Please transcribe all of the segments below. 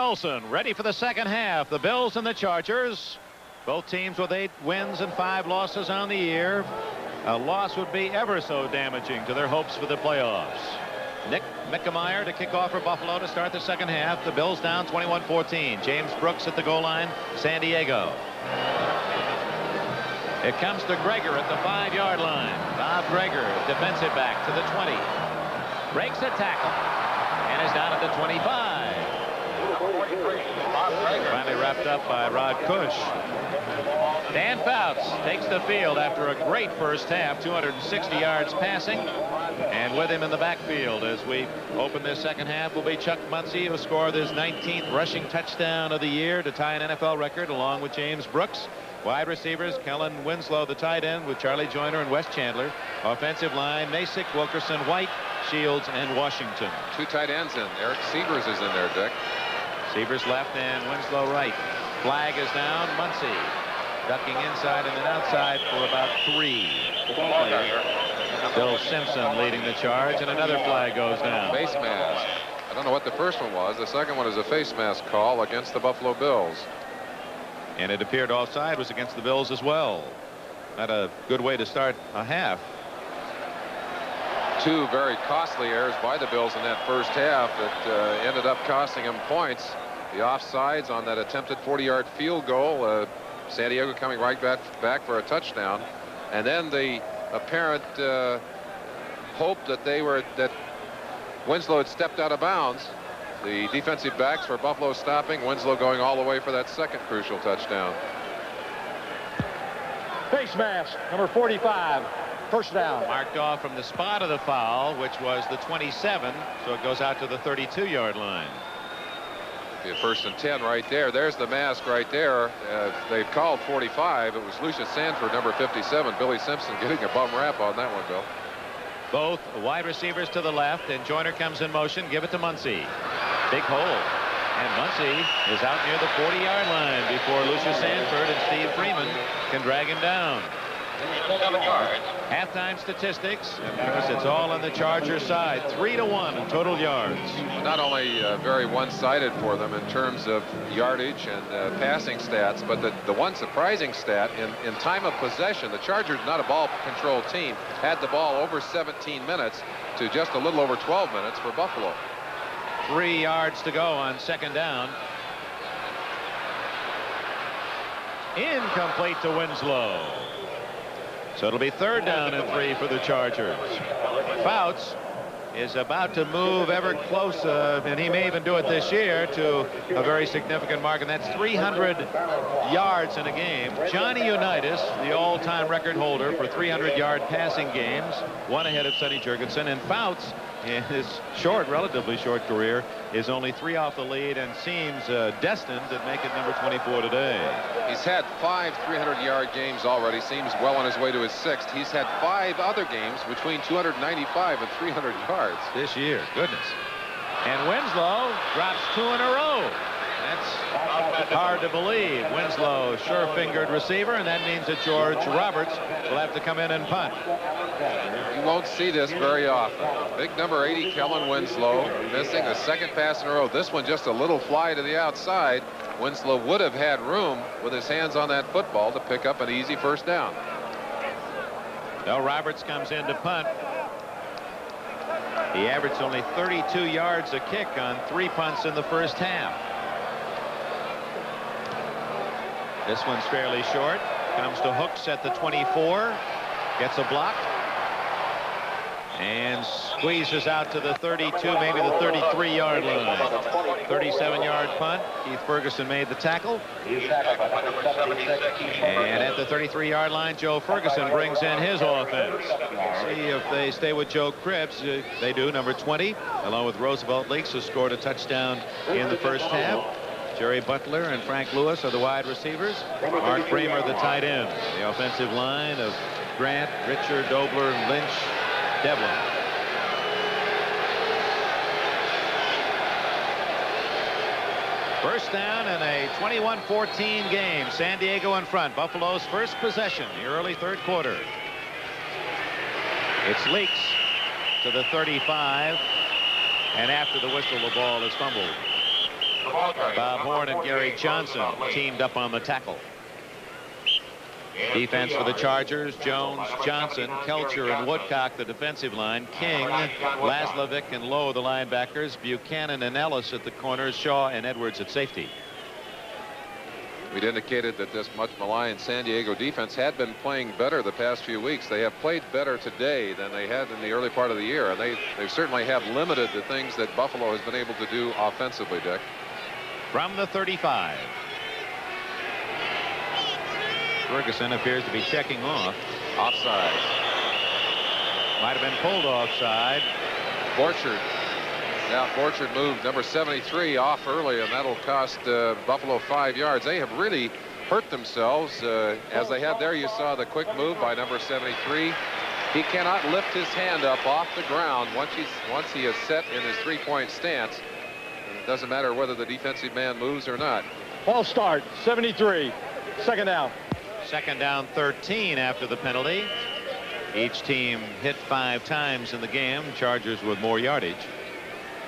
Olsen ready for the second half. The Bills and the Chargers, both teams with 8 wins and 5 losses on the year. A loss would be ever so damaging to their hopes for the playoffs. Nick Mickemeyer to kick off for Buffalo to start the second half. The Bills down 21-14. James Brooks at the goal line. San Diego. It comes to Greger at the 5-yard line. Bob Greger, defensive back to the 20. Breaks a tackle and is down at the 25. Finally wrapped up by Rod Kush. Dan Fouts takes the field after a great first half, 260 yards passing. And with him in the backfield as we open this second half will be Chuck Muncie, who scored his 19th rushing touchdown of the year to tie an NFL record along with James Brooks. Wide receivers, Kellen Winslow, the tight end, with Charlie Joyner and Wes Chandler. Offensive line, Masick, Wilkerson, White, Shields, and Washington. 2 tight ends in. Eric Sievers is in there, Dick. Sievers left and Winslow right. Flag is down. Muncie ducking inside and then outside for about 3. Bill Simpson leading the charge, and another flag goes down. Face mask. I don't know what the first one was. The second one is a face mask call against the Buffalo Bills. And it appeared offside was against the Bills as well. Not a good way to start a half. 2 very costly errors by the Bills in that first half that ended up costing them points. The offsides on that attempted 40-yard field goal. San Diego coming right back for a touchdown. And then the apparent hope that Winslow had stepped out of bounds. The defensive backs for Buffalo stopping. Winslow going all the way for that second crucial touchdown. Face mask, number 45. First down. Marked off from the spot of the foul, which was the 27, so it goes out to the 32-yard line. Be a 1st and 10 right there. There's the mask right there. They've called 45. It was Lucius Sanford, number 57. Billy Simpson getting a bum rap on that one, Bill. Both wide receivers to the left, and Joyner comes in motion. Give it to Muncie. Big hole. And Muncie is out near the 40-yard line before Lucius Sanford and Steve Freeman can drag him down. 7 yards. Halftime statistics. Of course, it's all on the Chargers side. 3-1 in total yards. Not only very one-sided for them in terms of yardage and passing stats, but the one surprising stat in time of possession, the Chargers, not a ball control team, had the ball over 17 minutes to just a little over 12 minutes for Buffalo. 3 yards to go on second down. Incomplete to Winslow. So it'll be 3rd down and 3 for the Chargers. Fouts is about to move ever closer, and he may even do it this year, to a very significant mark, and that's 300 yards in a game. Johnny Unitas, the all-time record holder for 300-yard passing games, one ahead of Sonny Jurgensen, and Fouts, in his relatively short career, is only 3 off the lead and seems destined to make it number 24 today. He's had 5 300-yard games already. Seems well on his way to his 6th. He's had 5 other games between 295 and 300 yards this year. Goodness. And Winslow drops 2 in a row. That's hard to believe. Winslow, sure-fingered receiver, and that means that George Roberts will have to come in and punt. You won't see this very often. Big number 80, Kellen Winslow, missing a 2nd pass in a row. This one just a little fly to the outside. Winslow would have had room with his hands on that football to pick up an easy 1st down. Now Roberts comes in to punt. He averaged only 32 yards a kick on 3 punts in the first half. This one's fairly short. Comes to Hooks at the 24. Gets a block. And squeezes out to the 32, maybe the 33-yard line. 37-yard punt. Keith Ferguson made the tackle. And at the 33-yard line, Joe Ferguson brings in his offense. See if they stay with Joe Cripps. They do, number 20, along with Roosevelt Leaks, who scored a touchdown in the first half. Jerry Butler and Frank Lewis are the wide receivers. Mark Bramer, the tight end. The offensive line of Grant, Richard, Dobler, Lynch, Devlin. First down in a 21-14 game. San Diego in front. Buffalo's first possession, the early 3rd quarter. It's Leaks to the 35. And after the whistle, the ball is fumbled. Bob Horn and Gary Johnson teamed up on the tackle. Defense for the Chargers: Jones, Johnson, Kelcher, and Woodcock, the defensive line. King, Laslovic, and Lowe, the linebackers. Buchanan and Ellis at the corners. Shaw and Edwards at safety. We'd indicated that this much maligned San Diego defense had been playing better the past few weeks. They have played better today than they had in the early part of the year, and they certainly have limited the things that Buffalo has been able to do offensively, Dick. From the 35. Ferguson appears to be checking off. Offside. Might have been pulled offside. Borchard. Now Borchard moved number 73 off early, and that'll cost Buffalo 5 yards. They have really hurt themselves. As they had there, you saw the quick move by number 73. He cannot lift his hand up off the ground once he is set in his three-point stance. And it doesn't matter whether the defensive man moves or not. False start, 73. Second down. Second down, 13 after the penalty. Each team hit 5 times in the game. Chargers with more yardage.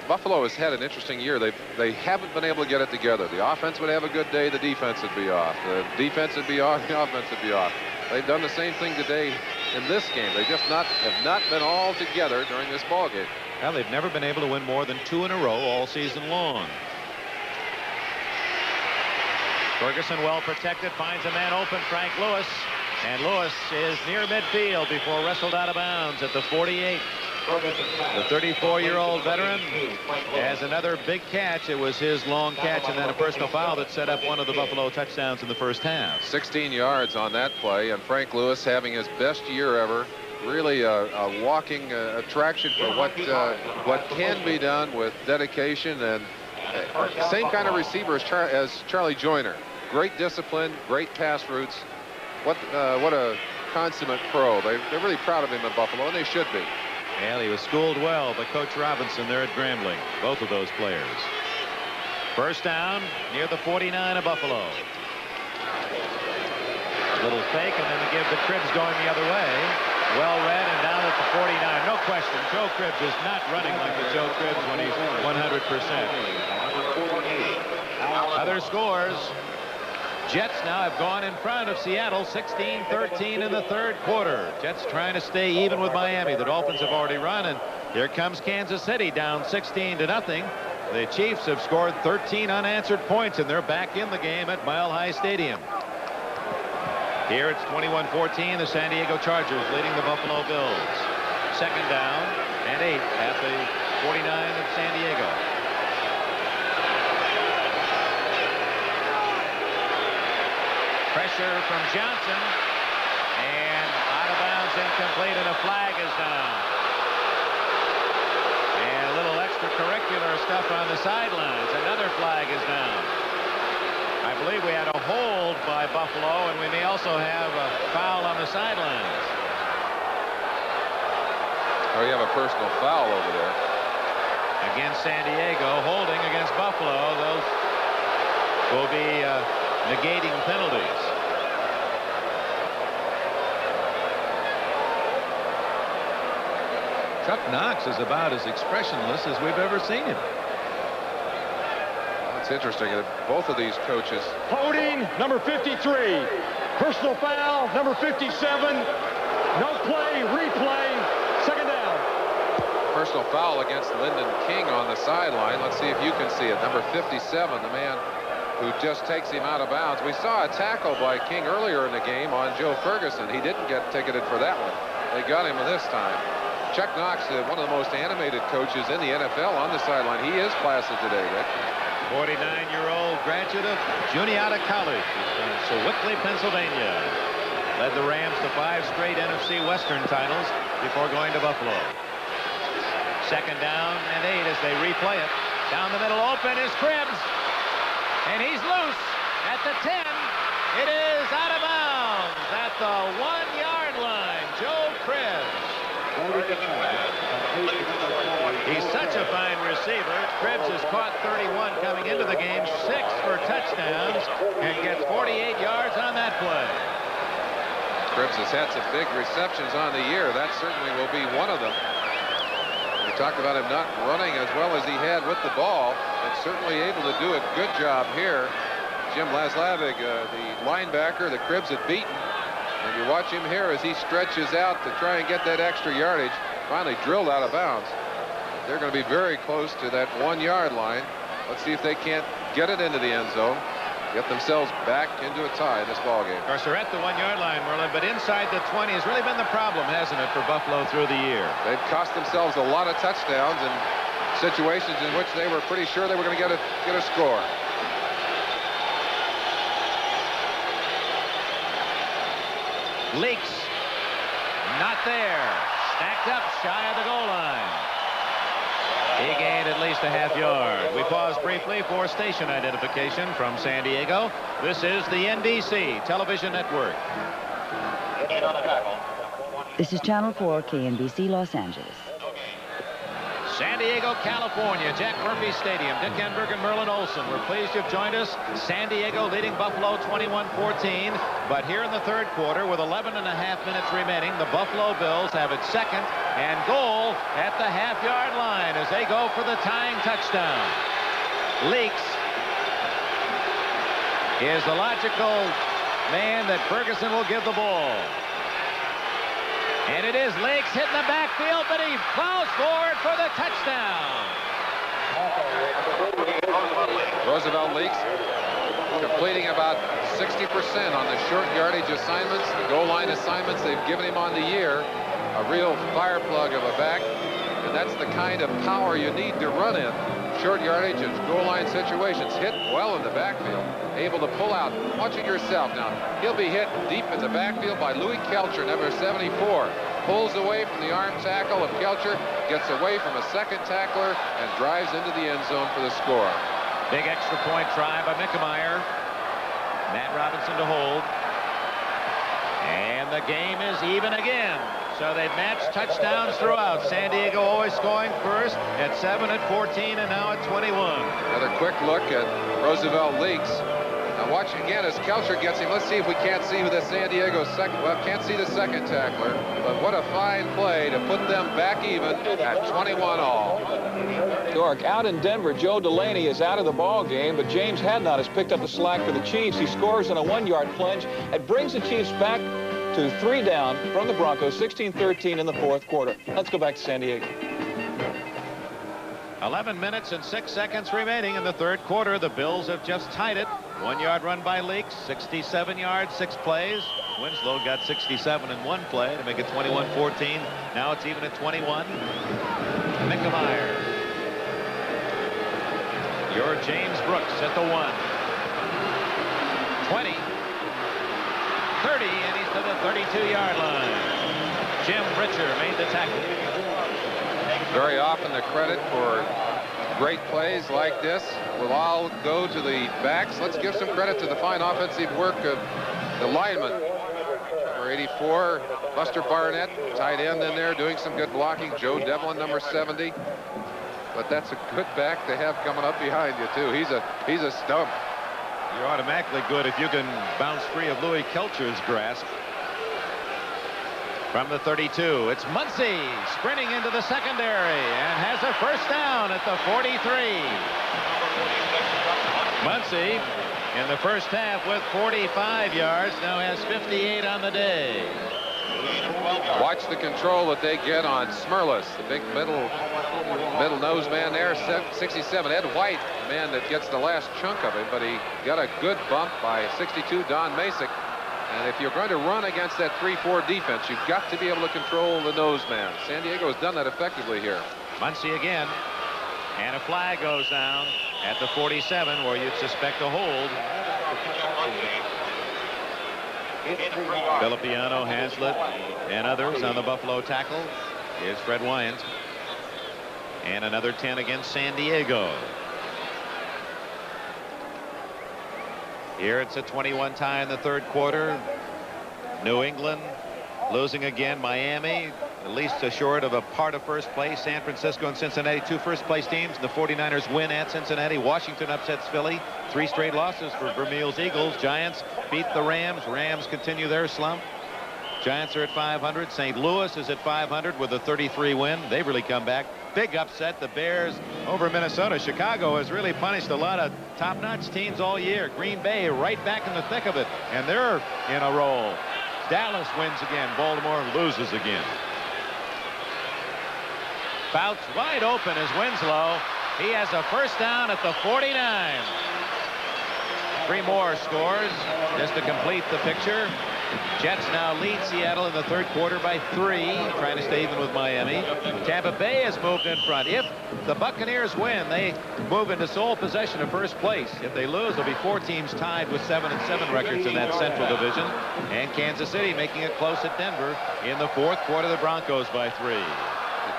Buffalo has had an interesting year. They haven't been able to get it together. The offense would have a good day, the defense would be off. The defense would be off, the offense would be off. They've done the same thing today in this game. They just have not been all together during this ball game. Well, they've never been able to win more than 2 in a row all season long. Ferguson, well protected, finds a man open, Frank Lewis, and Lewis is near midfield before wrestled out of bounds at the 48. The 34-year-old veteran has another big catch. It was his long catch and then a personal foul that set up one of the Buffalo touchdowns in the first half. 16 yards on that play, and Frank Lewis having his best year ever. Really a walking attraction for what can be done with dedication, and same kind of receiver as Charlie Joyner. Great discipline, great pass routes. What a consummate pro. They're really proud of him in Buffalo, and they should be. Well, he was schooled well by Coach Robinson there at Grambling, both of those players. First down near the 49 of Buffalo. Little fake, and then they give the Cribbs going the other way. Well read, and down at the 49. No question, Joe Cribbs is not running like the Joe Cribbs when he's 100%. Other scores. Jets now have gone in front of Seattle 16-13 in the third quarter. Jets trying to stay even with Miami. The Dolphins have already run, and here comes Kansas City down 16-0. The Chiefs have scored 13 unanswered points, and they're back in the game at Mile High Stadium. Here it's 21-14. The San Diego Chargers leading the Buffalo Bills. Second down and 8 at the 49 of San Diego. Pressure from Johnson, and out of bounds, incomplete, and a flag is down. And a little extracurricular stuff on the sidelines. Another flag is down. I believe we had a hold by Buffalo, and we may also have a foul on the sidelines. Oh, you have a personal foul over there. Against San Diego, holding against Buffalo. Those will be negating penalties. Chuck Knox is about as expressionless as we've ever seen him. It's interesting that both of these coaches. Holding, number 53. Personal foul, number 57. No play, replay, second down. Personal foul against Lyndon King on the sideline. Let's see if you can see it. Number 57, the man who just takes him out of bounds. We saw a tackle by King earlier in the game on Joe Ferguson. He didn't get ticketed for that one. They got him this time. Chuck Knox, one of the most animated coaches in the NFL on the sideline. He is placid today, Rick. 49-year-old graduate of Juniata College. He's from Sewickley, Pennsylvania. Led the Rams to 5 straight NFC Western titles before going to Buffalo. Second down and 8 as they replay it. Down the middle open is Cribbs. And he's loose at the 10. It is out of bounds at the 1-yard line. Joe Cribbs. He's such a fine receiver. Cribbs has caught 31 coming into the game, 6 for touchdowns, and gets 48 yards on that play. Cribbs has had some big receptions on the year. That certainly will be one of them. We talked about him not running as well as he had with the ball. but certainly able to do a good job here. Jim Laslavig, the linebacker, the Cribs had beaten. And you watch him here as he stretches out to try and get that extra yardage. Finally drilled out of bounds. They're going to be very close to that 1-yard line. Let's see if they can't get it into the end zone. Get themselves back into a tie in this ballgame. Of course, they're at the 1-yard line, Merlin, but inside the 20 has really been the problem, hasn't it, for Buffalo through the year? They've cost themselves a lot of touchdowns in situations in which they were pretty sure they were going to get a score. Leaks, not there. Stacked up shy of the goal line. He gained at least a half-yard. We pause briefly for station identification from San Diego. This is the NBC television network. This is Channel 4 KNBC Los Angeles. San Diego, California, Jack Murphy Stadium. Dick Enberg and Merlin Olsen. We're pleased you've joined us. San Diego leading Buffalo 21-14. But here in the third quarter, with 11.5 minutes remaining, the Buffalo Bills have it second and goal at the half-yard line as they go for the tying touchdown. Leaks is the logical man that Ferguson will give the ball. And it is Leaks hitting the backfield, but he plows forward for the touchdown. Roosevelt Leaks completing about 60% on the short yardage assignments, the goal line assignments they've given him on the year. A real fire plug of a back, and that's the kind of power you need to run in short yardage and goal line situations. Hit well in the backfield, able to pull out. Watch it yourself now. He'll be hit deep in the backfield by Louis Kelcher, number 74. Pulls away from the arm tackle of Kelcher, gets away from a second tackler, and drives into the end zone for the score. Big extra point try by Mickemeyer. Matt Robinson to hold. And the game is even again. So they've matched touchdowns throughout. San Diego always scoring first at 7, at 14, and now at 21. Another quick look at Roosevelt Leaks. Now watch again as Kelcher gets him. Let's see if we can't see who the San Diego second. Well, can't see the second tackler. But what a fine play to put them back even at 21 all. York, out in Denver, Joe Delaney is out of the ball game, but James Hadnot has picked up the slack for the Chiefs. He scores on a 1-yard plunge. It brings the Chiefs back to 3 down from the Broncos, 16-13 in the fourth quarter. Let's go back to San Diego. 11 minutes and 6 seconds remaining in the third quarter. The Bills have just tied it. 1-yard run by Leaks, 67 yards, 6 plays. Winslow got 67 in 1 play to make it 21-14. Now it's even at 21. Mickemeyer. Your James Brooks at the 1. 20. 30, and he's to the 32-yard line. Jim Richer made the tackle. Very often the credit for great plays like this will all go to the backs. Let's give some credit to the fine offensive work of the lineman. Number 84, Buster Barnett, tight end in there, doing some good blocking. Joe Devlin, number 70. But that's a good back to have coming up behind you, too. He's a stump. You're automatically good if you can bounce free of Louis Kelcher's grasp. From the 32, it's Muncy sprinting into the secondary and has a first down at the 43. Muncy in the first half with 45 yards, now has 58 on the day. Watch the control that they get on Smerlis, the big middle nose man there, 67. Ed White, the man that gets the last chunk of it, but he got a good bump by 62, Don Masick. And if you're going to run against that 3-4 defense, you've got to be able to control the nose man. San Diego has done that effectively here. Muncy again, and a flag goes down at the 47 where you'd suspect a hold. Filipiano, Hazlitt, and others on the Buffalo tackle. Here's Fred Wyant. And another 10 against San Diego. Here it's a 21 tie in the third quarter. New England losing again. Miami at least short of a part of first place. San Francisco and Cincinnati, 2 first-place teams. The 49ers win at Cincinnati. Washington upsets Philly. 3 straight losses for Vermeil's Eagles. Giants beat the Rams. Rams continue their slump. Giants are at 500. St. Louis is at 500 with a 33 win. They've really come back. big upset, the Bears over Minnesota. Chicago has really punished a lot of top-notch teams all year. Green Bay right back in the thick of it, and they're in a roll. Dallas wins again. Baltimore loses again. Fouts wide open as Winslow. He has a first down at the 49. 3 more scores just to complete the picture. Jets now lead Seattle in the third quarter by 3, trying to stay even with Miami. Tampa Bay has moved in front. If the Buccaneers win, they move into sole possession of first place. If they lose, there'll be 4 teams tied with 7-7 records in that Central Division. And Kansas City making it close at Denver in the fourth quarter. The Broncos by 3. You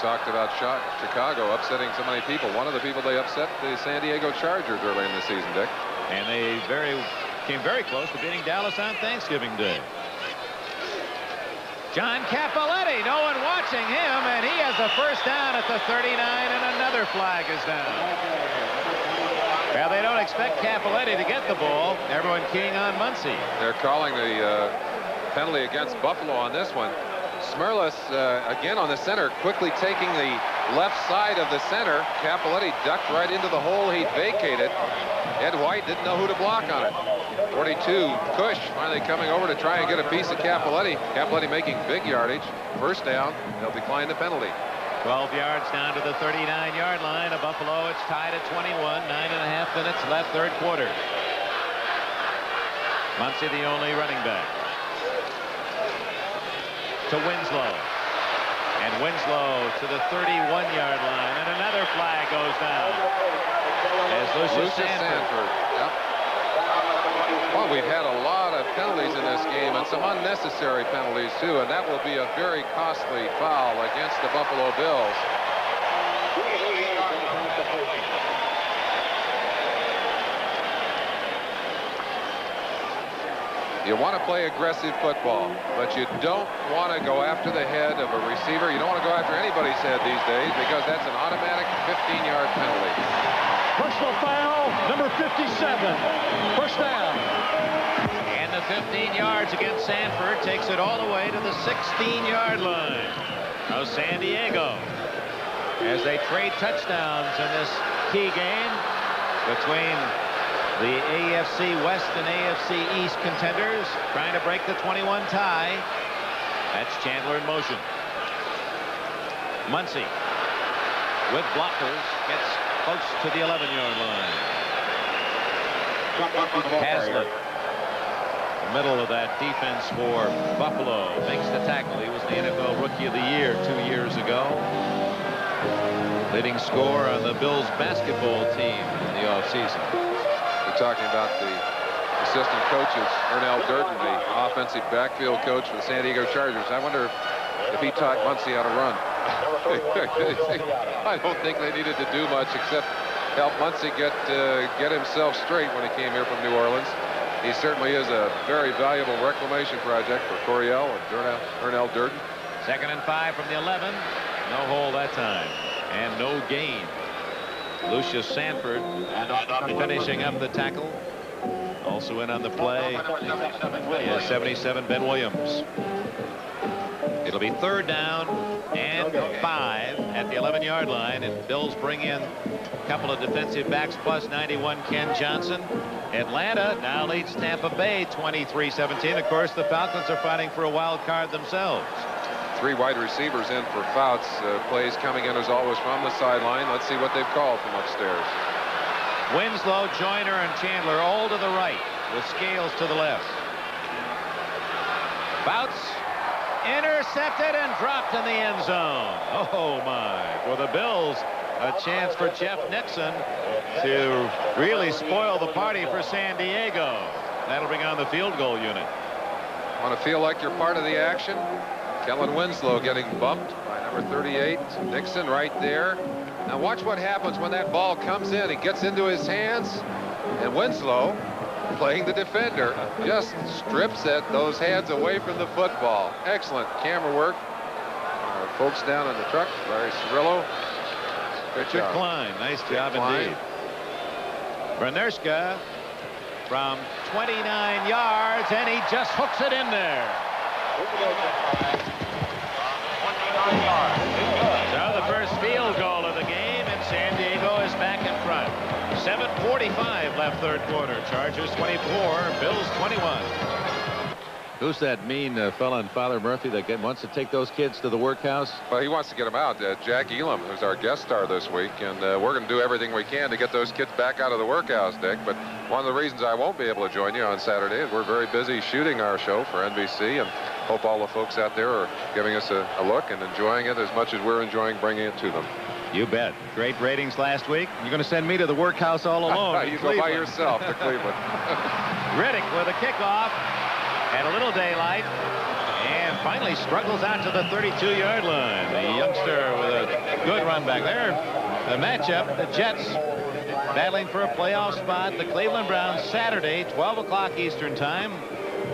talked about Chicago upsetting so many people. One of the people they upset, the San Diego Chargers, early in the season, Dick. And they came very close to beating Dallas on Thanksgiving Day. John Cappelletti, no one watching him, and he has a first down at the 39, and another flag is down. Well, they don't expect Cappelletti to get the ball. Everyone keying on Muncy. They're calling the penalty against Buffalo on this one. Smerlas, again on the center, quickly taking the left side of the center. Cappelletti ducked right into the hole he'd vacated. Ed White didn't know who to block on it. 42, Cush finally coming over to try and get a piece of Cappelletti. Cappelletti making big yardage. First down. They'll decline the penalty. 12 yards down to the 39-yard line of Buffalo. It's tied at 21. 9.5 minutes left, third quarter. Muncy the only running back. To Winslow. And Winslow to the 31-yard line. And another flag goes down. As Lucius Sanford. Yep. Well, we've had a lot of penalties in this game, and some unnecessary penalties, too, and that will be a very costly foul against the Buffalo Bills. You want to play aggressive football, but you don't want to go after the head of a receiver. You don't want to go after anybody's head these days, because that's an automatic 15-yard penalty. Personal foul, number 57. First down. And the 15 yards against Sanford takes it all the way to the 16-yard line of San Diego. As they trade touchdowns in this key game between the AFC West and AFC East contenders, trying to break the 21 tie. That's Chandler in motion. Muncy with blockers gets close to the 11-yard line. Haslett, the middle of that defense for Buffalo, makes the tackle. He was the NFL Rookie of the Year 2 years ago. Leading scorer on the Bills basketball team in the offseason. We're talking about the assistant coaches, Ernell Durden, the offensive backfield coach for the San Diego Chargers. I wonder if he taught Muncy how to run. I don't think they needed to do much except help Muncy get himself straight when he came here from New Orleans. He certainly is a very valuable reclamation project for Coryell and Ernell Durden. 2nd and 5 from the 11. No hole that time. And no gain. Lucius Sanford finishing up the tackle. Also in on the play is 77 Ben Williams. It'll be 3rd down and 5 at the 11-yard line, and Bills bring in a couple of defensive backs plus 91 Ken Johnson. Atlanta now leads Tampa Bay 23-17. Of course, the Falcons are fighting for a wild card themselves. 3 wide receivers in for Fouts. Plays coming in as always from the sideline. Let's see what they've called from upstairs. Winslow, Joyner, and Chandler all to the right with Scales to the left. Fouts intercepted and dropped in the end zone. Oh my. For the Bills, a chance for Jeff Nixon to really spoil the party for San Diego. That'll bring on the field goal unit. Want to feel like you're part of the action? Kellen Winslow getting bumped by number 38. Nixon right there. Now watch what happens when that ball comes in. It gets into his hands, and Winslow, playing the defender, just strips those hands away from the football. Excellent camera work. Folks down in the truck, Larry Cirillo. Richard Klein, nice job indeed. Bernerska from 29 yards, and he just hooks it in there. So the first field goal of left third quarter. Chargers 24, Bills 21. Who's that mean fella in Father Murphy that wants to take those kids to the workhouse? Well, he wants to get them out. Jack Elam, who's our guest star this week, and we're going to do everything we can to get those kids back out of the workhouse, Dick. But one of the reasons I won't be able to join you on Saturday is we're very busy shooting our show for NBC, and hope all the folks out there are giving us a look and enjoying it as much as we're enjoying bringing it to them. You bet. Great ratings last week. You're going to send me to the workhouse all alone. You go by yourself to Cleveland. Riddick with a kickoff. Had a little daylight and finally struggles out to the 32-yard line. The youngster with a good run back there. The matchup, the Jets battling for a playoff spot. The Cleveland Browns Saturday, 12 o'clock Eastern time.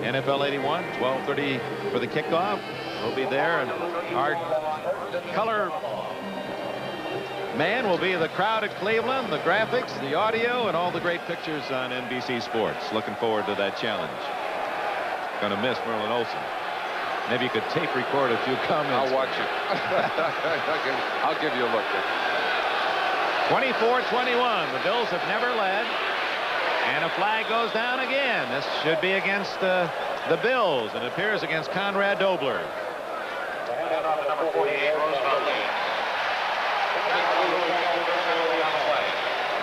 NFL 81, 12:30 for the kickoff. We'll be there, and our color man will be the crowd at Cleveland, the graphics, the audio, and all the great pictures on NBC Sports. Looking forward to that challenge. Going to miss Merlin Olsen. Maybe you could tape record a few comments. I'll watch it. I'll give you a look. 24-21. The Bills have never led. And a flag goes down again. This should be against the Bills. And it appears against Conrad Dobler.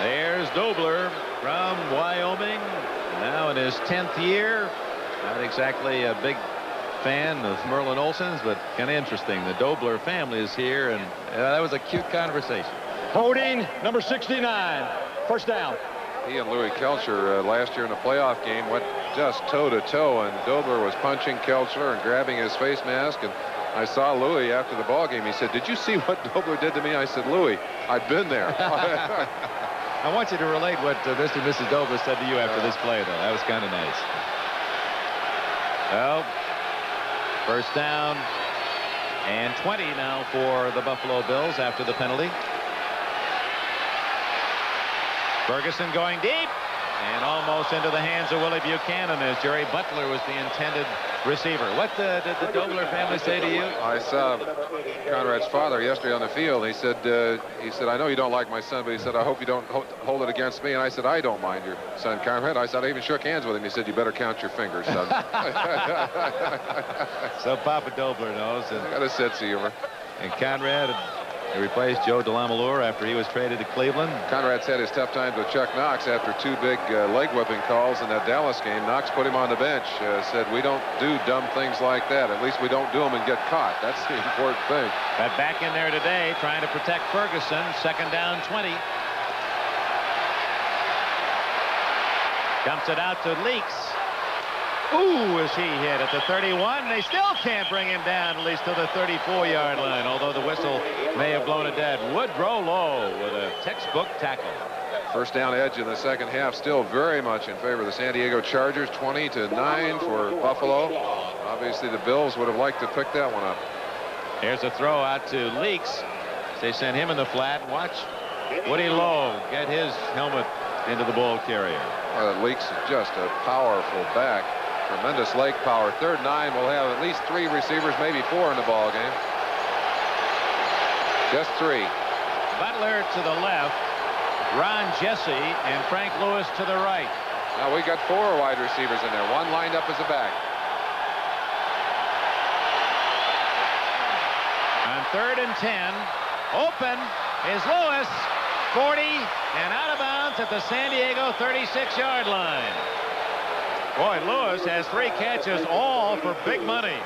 There's Dobler from Wyoming. Now in his 10th year. Not exactly a big fan of Merlin Olsen's, but kind of interesting. The Dobler family is here, and that was a cute conversation. Holding, number 69. First down. He and Louis Kelcher last year in a playoff game went just toe-to-toe, and Dobler was punching Kelcher and grabbing his face mask. And I saw Louis after the ball game. He said, "Did you see what Dobler did to me?" I said, "Louis, I've been there." I want you to relate what Mr. and Mrs. Dobler said to you after this play, though. That was kind of nice. Well, first down and 20 now for the Buffalo Bills after the penalty. Ferguson going deep and almost into the hands of Willie Buchanan as Jerry Butler was the intended receiver. What did the Dobler family say to you? I saw Conrad's father yesterday on the field. He said, "I know you don't like my son, but he said, I hope you don't hold it against me." And I said, "I don't mind your son, Conrad." I said, "I even shook hands with him." He said, "You better count your fingers, son." So Papa Dobler knows. I got a sense of humor. And Conrad replaced Joe DeLamielleure after he was traded to Cleveland. Conrad's had his tough times with Chuck Knox after two big leg whipping calls in that Dallas game. Knox put him on the bench, said, "We don't do dumb things like that. At least we don't do them and get caught. That's the important thing." But back in there today trying to protect Ferguson. Second down 20. Dumps it out to Leaks. Ooh, is he hit at the 31. They still can't bring him down at least to the 34-yard line, although the whistle may have blown it dead. Woodrow Lowe with a textbook tackle. First down edge in the second half, still very much in favor of the San Diego Chargers. 20-9 for Buffalo. Obviously the Bills would have liked to pick that one up. Here's a throw out to Leaks. They sent him in the flat. Watch Woody Lowe get his helmet into the ball carrier. Leaks is just a powerful back. Tremendous leg power. 3rd and 9. We'll have at least 3 receivers, maybe 4 in the ball game. Just 3. Butler to the left, Ron Jesse and Frank Lewis to the right. Now we got 4 wide receivers in there. One lined up as a back. On 3rd and 10, open is Lewis, 40 and out of bounds at the San Diego 36-yard line. Boy, Lewis has 3 catches, all for big money.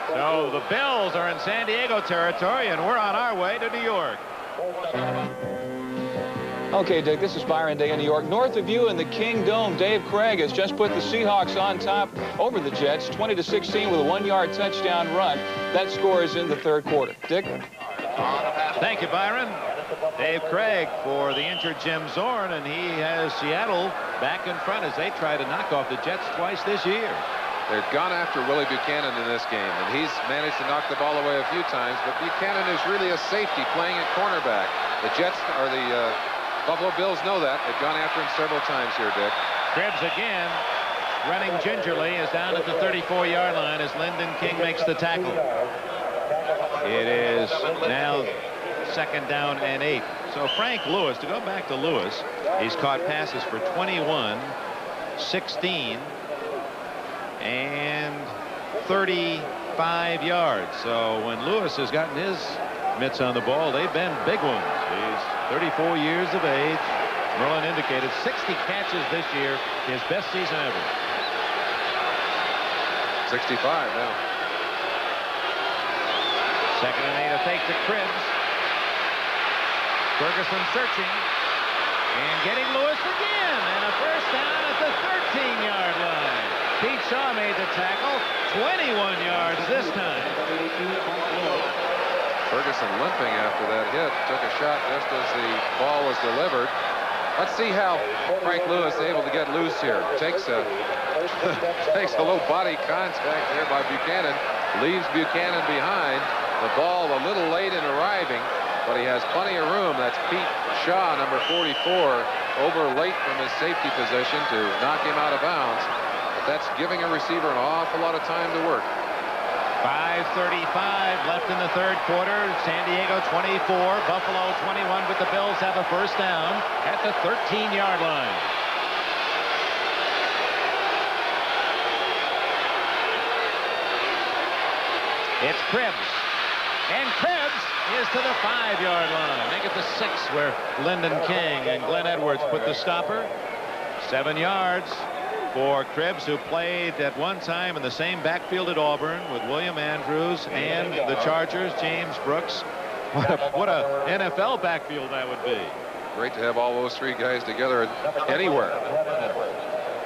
So the Bills are in San Diego territory, and we're on our way to New York. Okay, Dick, this is Byron Day in New York. North of you in the King Dome, Dave Craig has just put the Seahawks on top over the Jets, 20-16 with a 1-yard touchdown run. That score is in the 3rd quarter. Dick? Thank you, Byron. Dave Craig for the injured Jim Zorn, and he has Seattle back in front as they try to knock off the Jets twice this year. They've gone after Willie Buchanan in this game, and he's managed to knock the ball away a few times, but Buchanan is really a safety playing at cornerback. The Jets, or the Buffalo Bills, know that. They've gone after him several times here, Dick. Cribbs again, running gingerly, is down at the 34-yard line as Lyndon King makes the tackle. It is now 2nd down and 8. So Frank Lewis, to go back to Lewis, he's caught passes for 21, 16, and 35 yards. So when Lewis has gotten his mitts on the ball, they've been big ones. He's 34 years of age. Merlin indicated 60 catches this year, his best season ever. 65 now. Second and 8, a fake to Cribbs. Ferguson searching and getting Lewis again, and a first down at the 13-yard line. Pete Shaw made the tackle, 21 yards this time. Ferguson limping after that hit, took a shot just as the ball was delivered. Let's see how Frank Lewis is able to get loose here. Takes a little body contact there by Buchanan, leaves Buchanan behind. The ball a little late in arriving, but he has plenty of room. That's Pete Shaw, number 44, over late from his safety position to knock him out of bounds. But that's giving a receiver an awful lot of time to work. 5:35 left in the third quarter. San Diego 24, Buffalo 21, but the Bills have a first down at the 13-yard line. It's Cribbs. And Cribbs is to the 5-yard line. Make it the 6 where Lyndon King and Glenn Edwards put the stopper. 7 yards for Cribbs, who played at one time in the same backfield at Auburn with William Andrews and the Chargers, James Brooks. What a NFL backfield that would be. Great to have all those three guys together anywhere.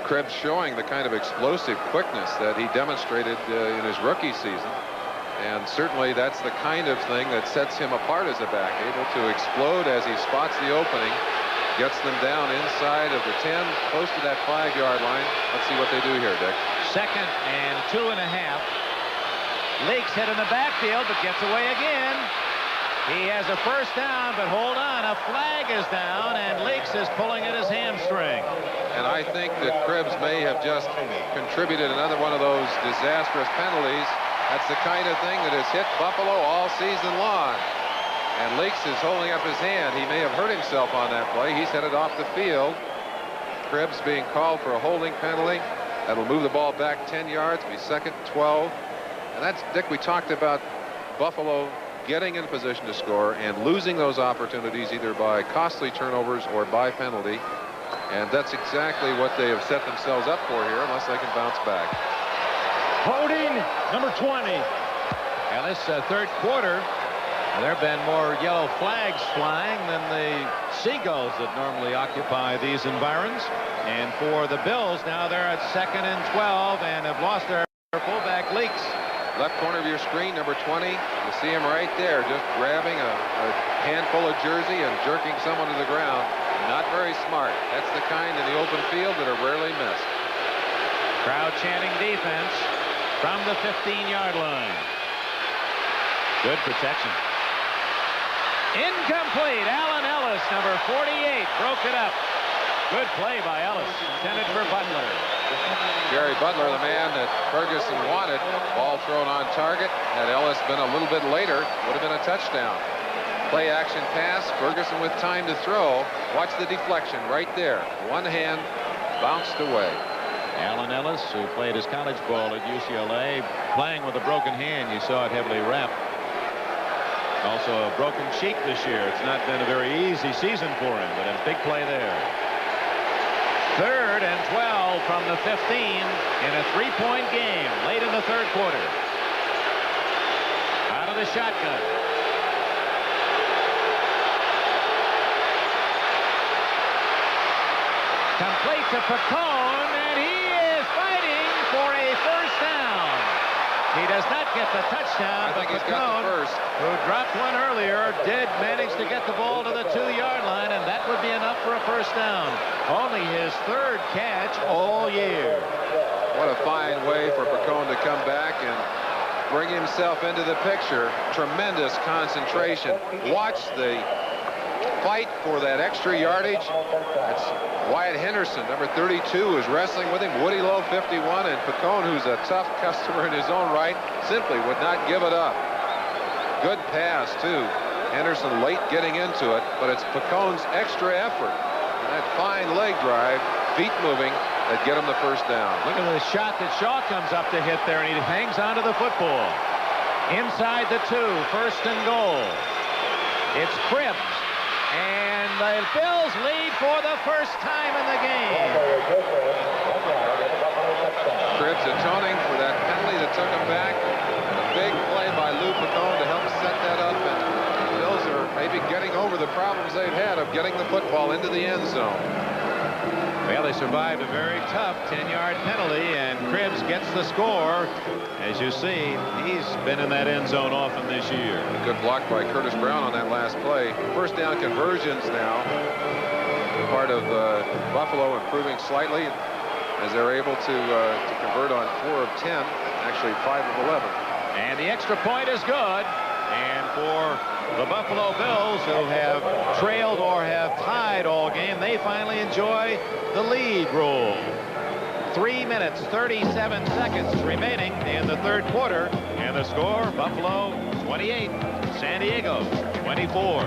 Cribbs showing the kind of explosive quickness that he demonstrated in his rookie season. And certainly that's the kind of thing that sets him apart as a back, able to explode as he spots the opening, gets them down inside of the 10, close to that 5-yard line. Let's see what they do here, Dick. 2nd and 2.5. Leaks hit in the backfield, but gets away again. He has a first down, but hold on, a flag is down, and Leaks is pulling at his hamstring. And I think that Cribbs may have just contributed another one of those disastrous penalties. That's the kind of thing that has hit Buffalo all season long. And Leaks is holding up his hand. He may have hurt himself on that play. He's headed off the field. Cribbs being called for a holding penalty. That'll move the ball back 10 yards, be 2nd, 12. And that's, Dick, we talked about Buffalo getting in position to score and losing those opportunities either by costly turnovers or by penalty. And that's exactly what they have set themselves up for here, unless they can bounce back. Holding, number 20. Now this third quarter, there have been more yellow flags flying than the seagulls that normally occupy these environs. And for the Bills, now they're at 2nd and 12 and have lost their fullback Leaks. Left corner of your screen, number 20. You see him right there, just grabbing a handful of jersey and jerking someone to the ground. Not very smart. That's the kind in the open field that are rarely missed. Crowd chanting defense from the 15-yard line. Good protection. Incomplete. Allen Ellis, number 48, broke it up. Good play by Ellis, intended for Butler. Jerry Butler, the man that Ferguson wanted. Ball thrown on target. Had Ellis been a little bit later, would have been a touchdown. Play action pass. Ferguson with time to throw. Watch the deflection right there. One hand bounced away. Allen Ellis, who played his college ball at UCLA, playing with a broken hand. You saw it heavily wrapped. Also a broken cheek this year. It's not been a very easy season for him, but a big play there. 3rd and 12 from the 15 in a 3-point game late in the third quarter. Out of the shotgun. Complete to Pacone, and he is fighting for a first down. He does not get the touchdown, but Pacone, who dropped one earlier, did manage to get the ball to the 2-yard line, and that would be enough for a first down. Only his 3rd catch all year. What a fine way for Pacone to come back and bring himself into the picture. Tremendous concentration. Watch the fight for that extra yardage. That's Wyatt Henderson, number 32, is wrestling with him. Woody Lowe, 51, and Pacone, who's a tough customer in his own right, simply would not give it up. Good pass, too. Anderson late getting into it, but it's Picone's extra effort. And that fine leg drive, feet moving, that get him the first down. Look at the shot that Shaw comes up to hit there, and he hangs onto the football. Inside the 2, first and goal. It's Cribbs, and the Bills lead for the first time in the game. Cribbs atoning for that penalty that took him back, and a big play by Lou Picone to help set that up. And the Bills are maybe getting over the problems they've had of getting the football into the end zone. Well, they survived a very tough 10-yard penalty, and Cribbs gets the score. As you see, he's been in that end zone often this year. A good block by Curtis Brown on that last play. First down conversions now. Part of Buffalo improving slightly as they're able to convert on 4 of 10, actually 5 of 11. And the extra point is good. And for the Buffalo Bills, who have trailed or have tied all game, they finally enjoy the lead rule. 3 minutes, 37 seconds remaining in the third quarter. And the score, Buffalo 28, San Diego 24.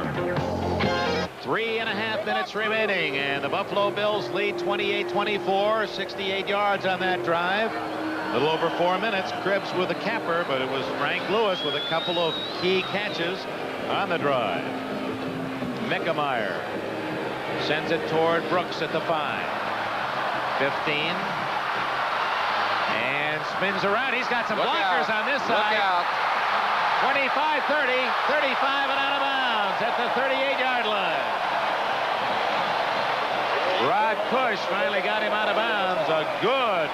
3.5 minutes remaining, and the Buffalo Bills lead 28-24, 68 yards on that drive. A little over 4 minutes. Cribbs with a capper, but it was Frank Lewis with a couple of key catches on the drive. Mickemeyer sends it toward Brooks at the 5. 15. And spins around. He's got some blockers on this side. Look out. 25, 30, 35 and out of bounds at the 38-yard line. Rod Cush finally got him out of bounds. A good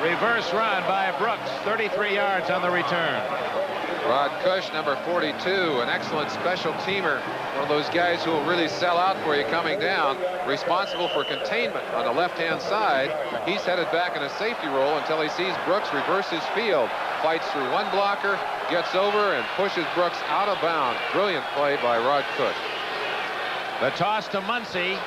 reverse run by Brooks. 33 yards on the return. Rod Cush, number 42, an excellent special teamer. One of those guys who will really sell out for you coming down. Responsible for containment on the left-hand side. He's headed back in a safety role until he sees Brooks reverse his field. Fights through one blocker, gets over, and pushes Brooks out of bounds. Brilliant play by Rod Cush. The toss to Muncy.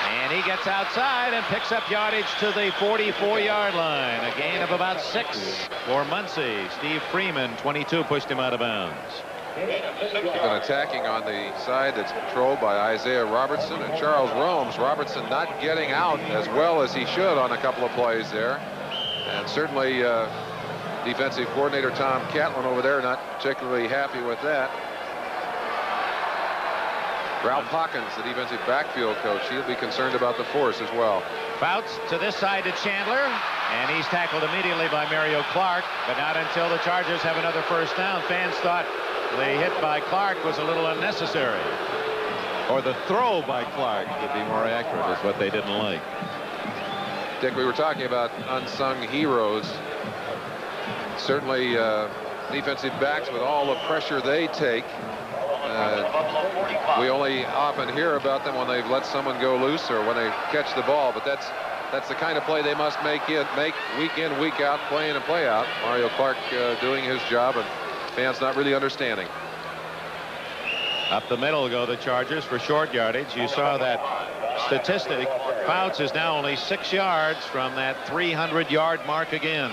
And he gets outside and picks up yardage to the 44-yard line. A gain of about 6 for Muncy. Steve Freeman, 22, pushed him out of bounds. Been attacking on the side that's controlled by Isaiah Robertson and Charles Romes. Robertson not getting out as well as he should on a couple of plays there. And certainly defensive coordinator Tom Catlin over there not particularly happy with that. Ralph Hawkins, the defensive backfield coach, he'll be concerned about the force as well. Fouts to this side to Chandler, and he's tackled immediately by Mario Clark, but not until the Chargers have another first down. Fans thought the hit by Clark was a little unnecessary. Or the throw by Clark, to be more accurate, is what they didn't like. Dick, we were talking about unsung heroes. Certainly defensive backs, with all the pressure they take. We only often hear about them when they've let someone go loose or when they catch the ball, but that's the kind of play they must make week in, week out, play in and play out. Mario Clark doing his job, and fans not really understanding. Up the middle go the Chargers for short yardage. You saw that statistic. Fouts is now only 6 yards from that 300-yard mark again.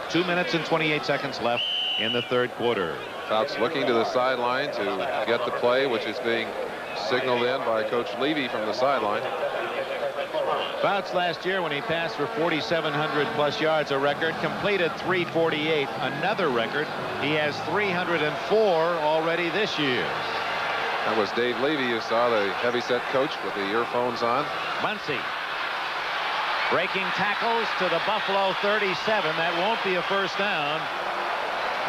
2 minutes and 28 seconds left in the third quarter. Fouts looking to the sideline to get the play, which is being signaled in by Coach Levy from the sideline. Fouts last year, when he passed for 4,700 plus yards, a record, completed 348, another record. He has 304 already this year. That was Dave Levy, you saw, the heavyset coach with the earphones on. Muncy breaking tackles to the Buffalo 37. That won't be a first down.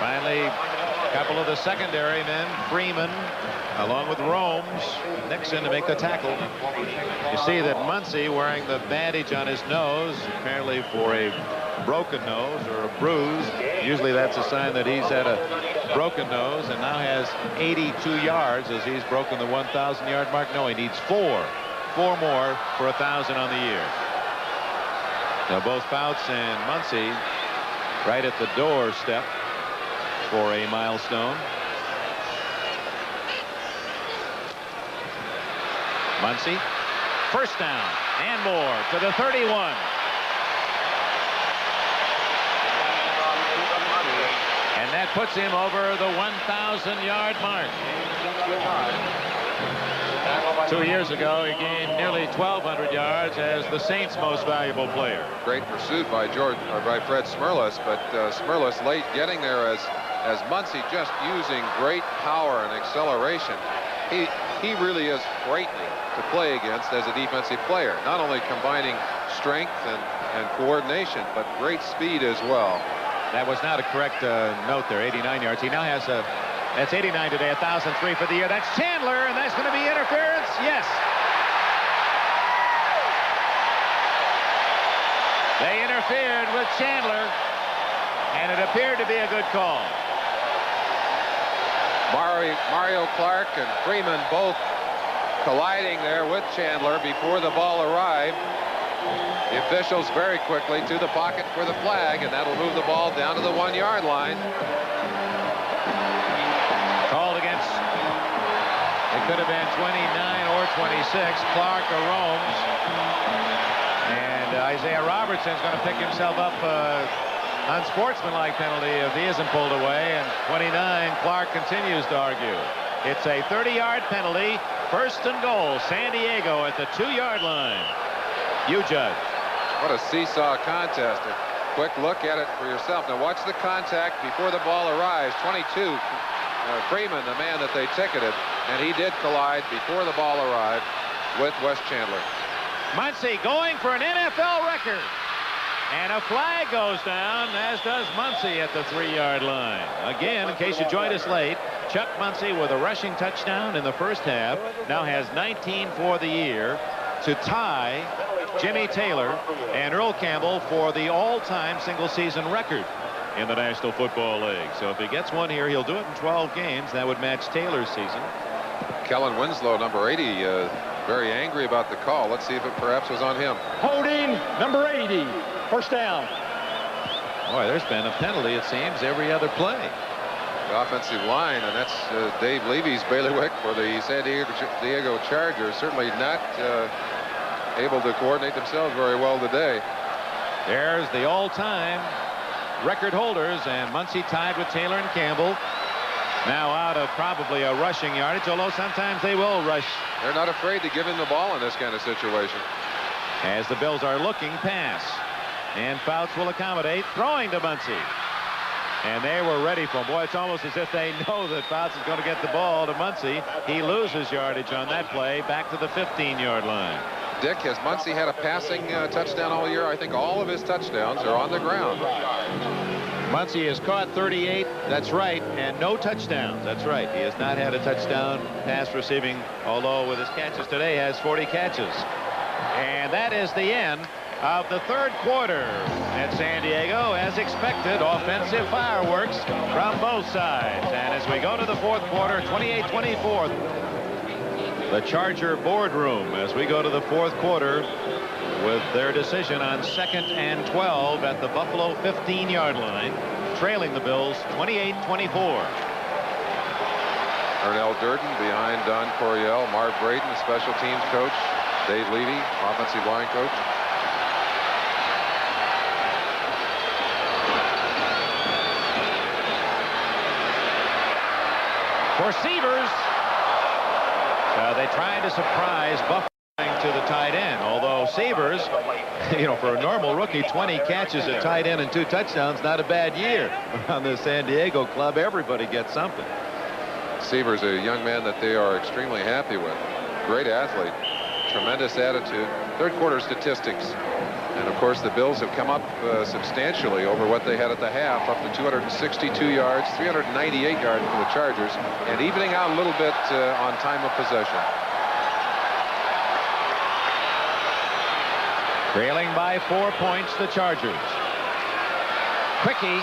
Finally, a couple of the secondary men, Freeman, along with Romes, Nixon to make the tackle. You see that Muncy wearing the bandage on his nose, apparently for a broken nose or a bruise. Usually that's a sign that he's had a broken nose, and now has 82 yards as he's broken the 1,000-yard mark. No, he needs four more for 1,000 on the year. Now both Fouts and Muncy right at the doorstep for a milestone. Muncy, first down and more to the 31. And And that puts him over the 1,000-yard mark. 2 years ago, he gained nearly 1,200 yards as the Saints' most valuable player. Great pursuit by Fred Smerlas, but Smerlas late getting there as Muncy just using great power and acceleration. He really is frightening to play against as a defensive player, not only combining strength and coordination, but great speed as well. That was not a correct note there, 89 yards. He now has that's 89 today, 1,003 for the year. That's Chandler, and that's going to be interference. Yes. They interfered with Chandler, and it appeared to be a good call. Mario Clark and Freeman both colliding there with Chandler before the ball arrived. The officials very quickly to the pocket for the flag, and that'll move the ball down to the 1-yard line. Called against, it could have been 29 or 26, Clark or Romes. And Isaiah Robertson's going to pick himself up unsportsmanlike penalty if he isn't pulled away. And 29, Clark continues to argue. It's a 30-yard penalty, 1st and goal, San Diego at the 2-yard line. You judge. What a seesaw contest. A quick look at it for yourself. Now watch the contact before the ball arrives. 22. Freeman, the man that they ticketed, and he did collide before the ball arrived with Wes Chandler. Muncy going for an NFL record. And a flag goes down, as does Muncy at the 3-yard line. Again, in case you joined us late, Chuck Muncy with a rushing touchdown in the first half now has 19 for the year to tie Jimmy Taylor and Earl Campbell for the all-time single-season record in the National Football League. So if he gets one here, he'll do it in 12 games. That would match Taylor's season. Kellen Winslow, number 80, very angry about the call. Let's see if it perhaps was on him. Holding, number 80, 1st down. Boy, there's been a penalty, it seems, every other play. The offensive line, and that's Dave Levy's bailiwick for the San Diego Chargers. Certainly not able to coordinate themselves very well today. There's the all-time record holders, and Muncy tied with Taylor and Campbell. Now out of probably a rushing yardage, although sometimes they will rush. They're not afraid to give him the ball in this kind of situation. As the Bills are looking pass. And Fouts will accommodate, throwing to Muncy. And they were ready for him. Boy, it's almost as if they know that Fouts is going to get the ball to Muncy. He loses yardage on that play, back to the 15-yard line. Dick, has Muncy had a passing touchdown all year? I think all of his touchdowns are on the ground. Muncy has caught 38. That's right. And no touchdowns. That's right. He has not had a touchdown pass receiving, although with his catches today has 40 catches. And that is the end of the 3rd quarter at San Diego. As expected, offensive fireworks from both sides. And as we go to the 4th quarter, 28-24. The Charger boardroom as we go to the 4th quarter with their decision on 2nd and 12 at the Buffalo 15-yard line, trailing the Bills 28-24. Ernell Durden behind Don Coryell, Marv Braden, special teams coach, Dave Levy, offensive line coach. For Severs, they tried to surprise Buffalo to the tight end, although Severs, for a normal rookie, 20 catches at tight end and 2 touchdowns, not a bad year. On the San Diego club, everybody gets something. Severs, a young man that they are extremely happy with. Great athlete, tremendous attitude. 3rd quarter statistics. And of course, the Bills have come up substantially over what they had at the half, up to 262 yards, 398 yards for the Chargers, and evening out a little bit on time of possession. Trailing by 4 points, the Chargers. Quickie,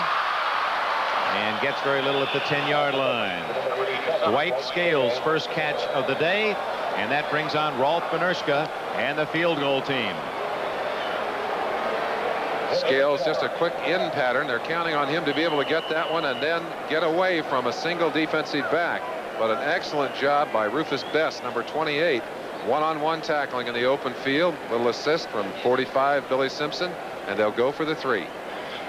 and gets very little at the 10-yard line. Dwight Scales' first catch of the day, and that brings on Rolf Benerschka and the field goal team. Scales, just a quick in pattern. They're counting on him to be able to get that one and then get away from a single defensive back. But an excellent job by Rufus Best, number 28. One-on-one tackling in the open field. Little assist from 45, Billy Simpson, and they'll go for the 3.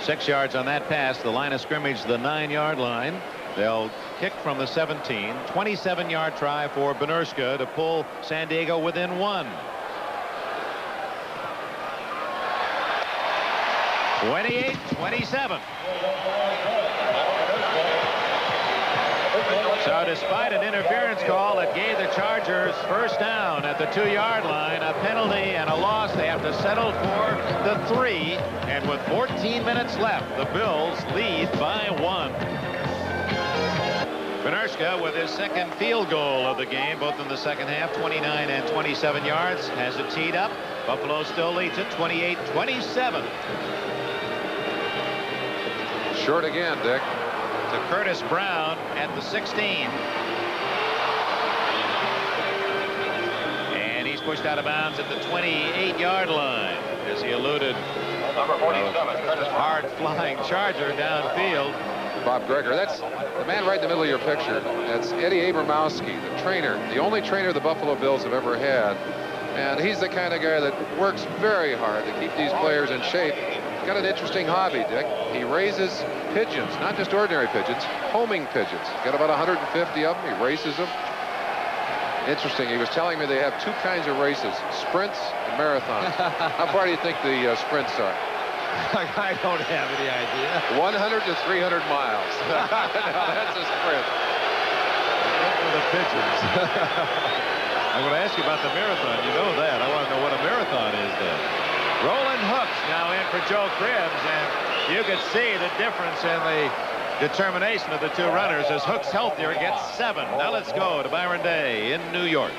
6 yards on that pass. The line of scrimmage, the 9-yard line. They'll kick from the 17. 27-yard try for Benirska to pull San Diego within 1. 28-27. So despite an interference call that gave the Chargers first down at the 2-yard line, a penalty and a loss, they have to settle for the 3. And with 14 minutes left, the Bills lead by 1. Benirska with his second field goal of the game, both in the second half, 29 and 27 yards, has it teed up. Buffalo still leads it 28-27. Short again, Dick. To Curtis Brown at the 16. And he's pushed out of bounds at the 28-yard line as he eluded Number 47, Curtis Brown. hard flying Charger downfield. Bob Greger, that's the man right in the middle of your picture. That's Eddie Abramowski, the trainer, the only trainer the Buffalo Bills have ever had. And he's the kind of guy that works very hard to keep these players in shape. He's got an interesting hobby, Dick. He raises pigeons, not just ordinary pigeons, homing pigeons. Got about 150 of them. He races them. Interesting. He was telling me they have 2 kinds of races, sprints and marathons. How far do you think the sprints are? I don't have any idea. 100 to 300 miles. Now, that's a sprint. For the pigeons. I'm going to ask you about the marathon. You know that. I want to know what a marathon is then. Roland Hooks now in for Joe Cribbs, and you can see the difference in the determination of the 2 runners as Hooks healthier gets 7. Now let's go to Byron Day in New York.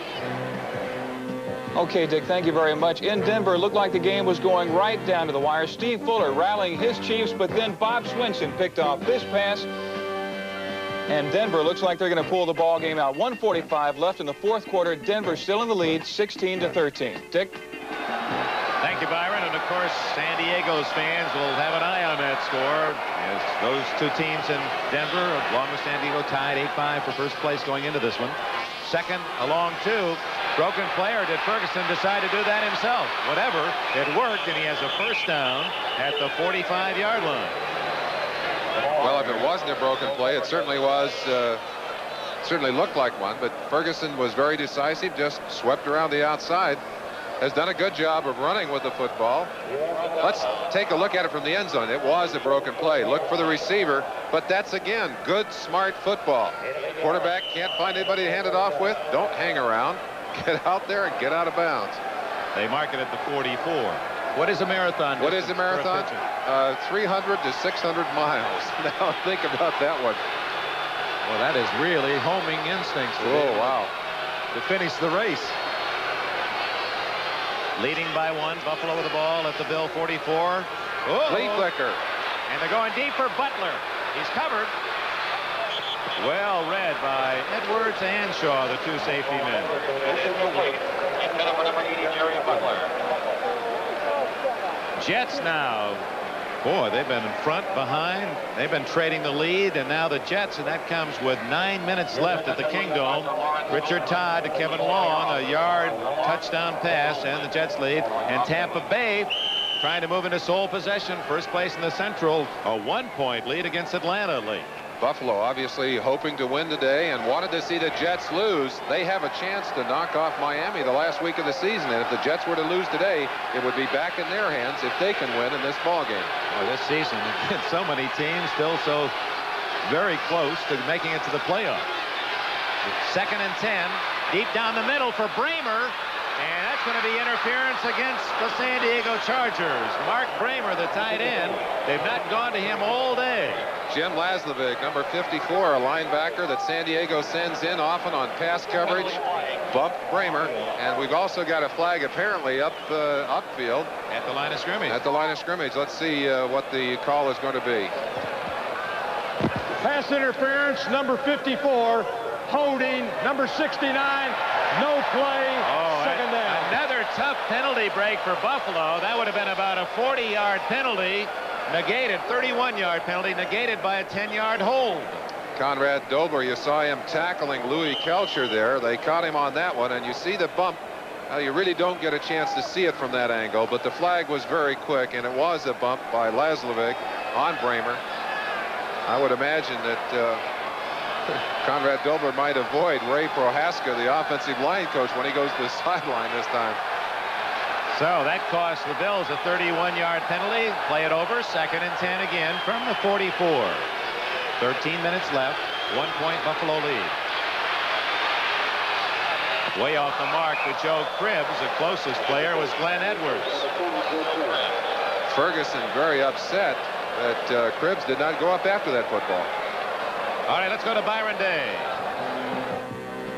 Okay, Dick, thank you very much. In Denver, it looked like the game was going right down to the wire. Steve Fuller rallying his Chiefs, but then Bob Swinson picked off this pass. And Denver looks like they're going to pull the ball game out. 1:45 left in the 4th quarter. Denver still in the lead, 16-13. Dick? Thank you, Byron. And, of course, San Diego's fans will have an eye on that score as those 2 teams in Denver, along with San Diego, tied 8-5 for first place going into this one. Second, along 2. Broken play, or did Ferguson decide to do that himself? Whatever, it worked, and he has a first down at the 45-yard line. Well, if it wasn't a broken play, it certainly was. Certainly looked like one, but Ferguson was very decisive, just swept around the outside. Has done a good job of running with the football. Let's take a look at it from the end zone. It was a broken play. Look for the receiver, but that's, again, good, smart football. Quarterback can't find anybody to hand it off with. Don't hang around. Get out there and get out of bounds. They mark it at the 44. What is a marathon? What is a marathon? 300 to 600 miles. Now think about that one. Well, that is really homing instincts. Oh, wow. To finish the race. Leading by 1, Buffalo with the ball at the Bill 44. Flea flicker. And they're going deep for Butler. He's covered. Well read by Edwards and Shaw, the 2 safety men. Jets now. Boy, they've been in front, behind. They've been trading the lead, and now the Jets, and that comes with 9 minutes left at the Kingdome. Richard Todd to Kevin Long, a yard touchdown pass, and the Jets lead. And Tampa Bay trying to move into sole possession, first place in the Central, a 1-point lead against Atlanta late. Buffalo obviously hoping to win today and wanted to see the Jets lose. They have a chance to knock off Miami the last week of the season, and if the Jets were to lose today, it would be back in their hands if they can win in this ball game. Well, this season, so many teams still so very close to making it to the playoffs. 2nd and 10, deep down the middle for Bramer, and that's going to be interference against the San Diego Chargers. Mark Bramer, the tight end, they've not gone to him all day. Jim Laslovic, number 54, a linebacker that San Diego sends in often on pass coverage. Bumped Bramer, and we've also got a flag apparently upfield. At the line of scrimmage. At the line of scrimmage. Let's see what the call is going to be. Pass interference, number 54. Holding, number 69. No play, second down. Another tough penalty break for Buffalo. That would have been about a 40-yard penalty. Negated, 31-yard penalty, negated by a 10-yard hold. Conrad Dobler, you saw him tackling Louis Kelcher there. They caught him on that one, and you see the bump. You really don't get a chance to see it from that angle, but the flag was very quick, and it was a bump by Laslovic. on Bramer. I would imagine that Conrad Bilbert might avoid Ray Prohaska, the offensive line coach, when he goes to the sideline this time. So that cost the Bills a 31-yard penalty. Play it over. 2nd and 10 again from the 44. 13 minutes left. 1-point Buffalo lead. Way off the mark to Joe Cribbs. The closest player was Glenn Edwards. Ferguson very upset that Cribbs did not go up after that football. All right, let's go to Byron Day.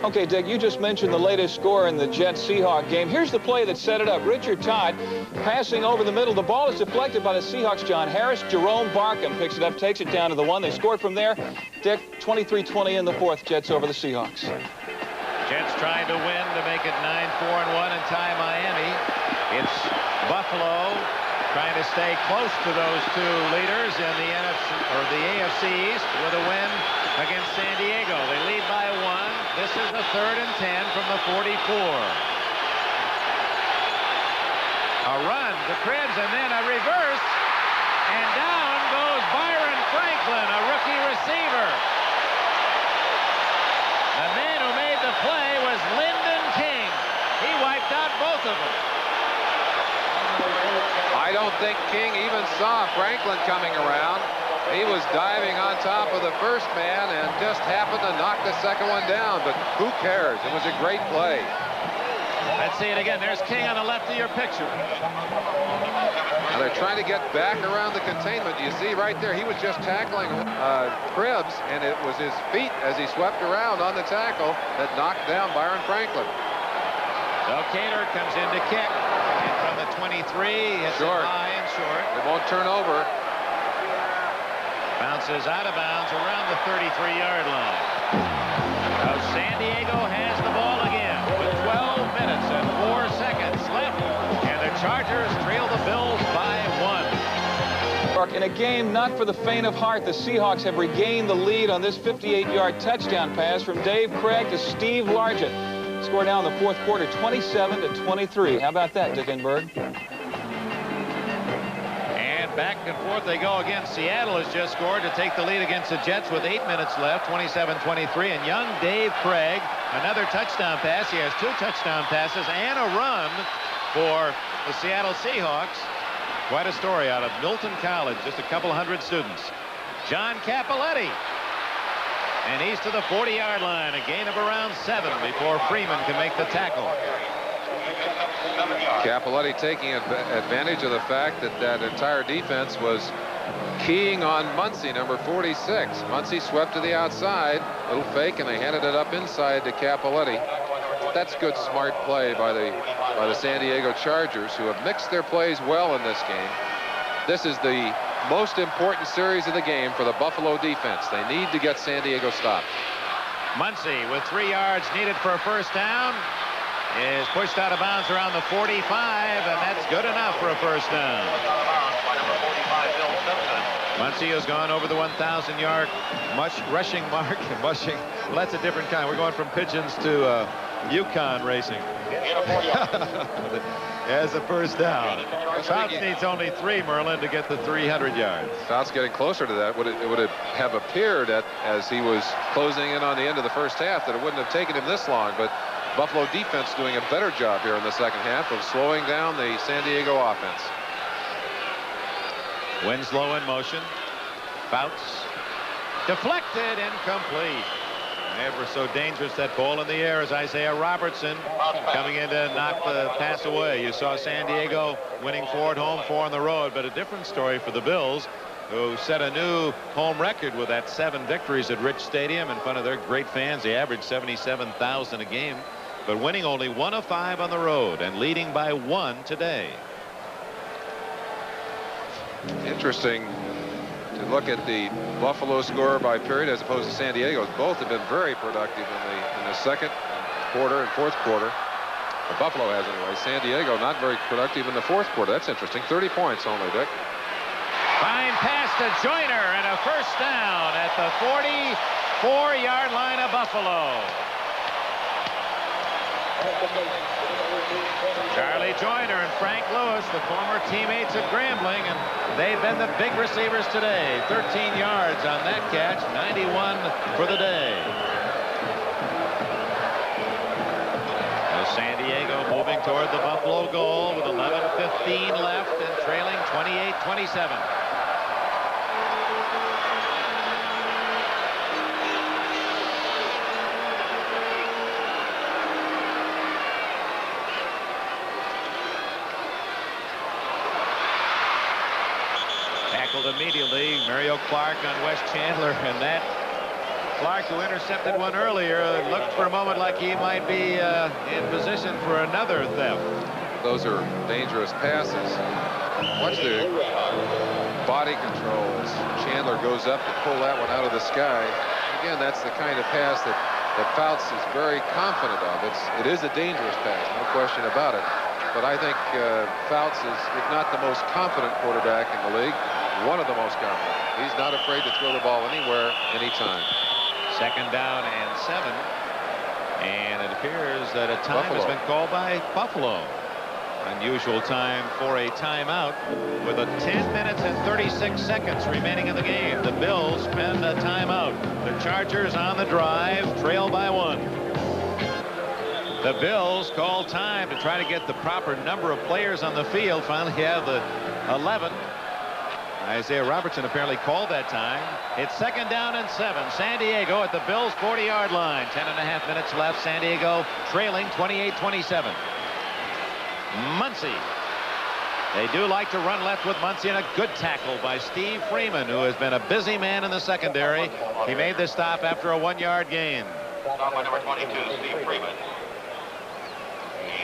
Okay, Dick, you just mentioned the latest score in the Jets-Seahawks game. Here's the play that set it up. Richard Todd passing over the middle. The ball is deflected by the Seahawks. John Harris. Jerome Barkham picks it up, takes it down to the 1. They scored from there. Dick, 23-20 in the 4th. Jets over the Seahawks. Jets trying to win to make it 9-4-1 and tie Miami. It's Buffalo trying to stay close to those two leaders in the NFC or the AFC East with a win against San Diego. They lead by 1. This is the 3rd and 10 from the 44. A run to Cribbs and then a reverse, and down goes Byron Franklin, a rookie receiver. The man who made the play was Lyndon King. He wiped out both of them. I don't think King even saw Franklin coming around. He was diving on top of the first man and just happened to knock the second one down, but who cares? It was a great play. Let's see it again. There's King on the left of your picture. Now they're trying to get back around the containment. You see right there, he was just tackling Cribbs, and it was his feet as he swept around on the tackle that knocked down Byron Franklin. So Cater comes in to kick, and from the 23, hits it high and short. It won't turn over. Bounces out of bounds around the 33-yard line. So San Diego has the ball again with 12 minutes and 4 seconds left, and the Chargers trail the Bills by 1. In a game not for the faint of heart, the Seahawks have regained the lead on this 58-yard touchdown pass from Dave Craig to Steve Largent. Score now in the 4th quarter, 27-23. How about that, Dickenberg? Back and forth they go again. Seattle has just scored to take the lead against the Jets with 8 minutes left, 27-23. And young Dave Craig, another touchdown pass. He has 2 touchdown passes and a run for the Seattle Seahawks. Quite a story out of Milton College, just a couple hundred students. John Cappelletti. And he's to the 40-yard line, a gain of around 7 before Freeman can make the tackle. Cappelletti taking advantage of the fact that that entire defense was keying on Muncie, number 46. Muncie swept to the outside, little fake, and they handed it up inside to Cappelletti. That's good, smart play by the San Diego Chargers, who have mixed their plays well in this game. This is the most important series of the game for the Buffalo defense. They need to get San Diego stopped. Muncie with 3 yards needed for a first down is pushed out of bounds around the 45, and that's good enough for a first down. Muncie has gone over the 1,000-yard rushing mark. Mushing. Well, that's a different kind. We're going from pigeons to Yukon racing. As a first down. Fouts needs only 3, Merlin, to get the 300 yards. Fouts getting closer to that. It would have appeared that as he was closing in on the end of the first half that it wouldn't have taken him this long, but Buffalo defense doing a better job here in the second half of slowing down the San Diego offense. Winslow in motion. Fouts. Deflected, incomplete. Ever so dangerous, that ball in the air, as Isaiah Robertson coming in to knock the pass away. You saw San Diego winning 4 at home, 4 on the road, but a different story for the Bills, who set a new home record with that 7 victories at Rich Stadium in front of their great fans. They averaged 77,000 a game, but winning only 1 of 5 on the road and leading by 1 today. Interesting to look at the Buffalo score by period as opposed to San Diego's. Both have been very productive in the second quarter and fourth quarter. Or Buffalo has anyway. San Diego not very productive in the fourth quarter. That's interesting. 30 points only, Dick. Fine pass to Joyner and a first down at the 44-yard line of Buffalo. Charlie Joyner and Frank Lewis, the former teammates at Grambling, and They've been the big receivers today. 13 yards on that catch, 91 for the day. As San Diego moving toward the Buffalo goal with 11:15 left and trailing 28-27. Immediately, Mario Clark on Wes Chandler, and that Clark, who intercepted one earlier, looked for a moment like he might be in position for another theft. Those are dangerous passes. Watch the body controls. Chandler goes up to pull that one out of the sky. Again, that's the kind of pass that Fouts is very confident of. It is a dangerous pass, no question about it. But I think Fouts is, if not the most confident quarterback in the league, one of the most confident. He's not afraid to throw the ball anywhere, anytime. 2nd down and 7. And it appears that a time has been called by Buffalo. Unusual time for a timeout with 10 minutes and 36 seconds remaining in the game. The Bills spend a timeout. The Chargers on the drive, trail by 1. The Bills call time to try to get the proper number of players on the field. Finally have the 11. Isaiah Robertson apparently called that time. It's 2nd down and 7. San Diego at the Bills' 40-yard line. 10.5 minutes left. San Diego trailing 28-27. Muncy. They do like to run left with Muncy, and a good tackle by Steve Freeman, who has been a busy man in the secondary. He made the stop after a 1-yard gain. Stop by number 22, Steve Freeman.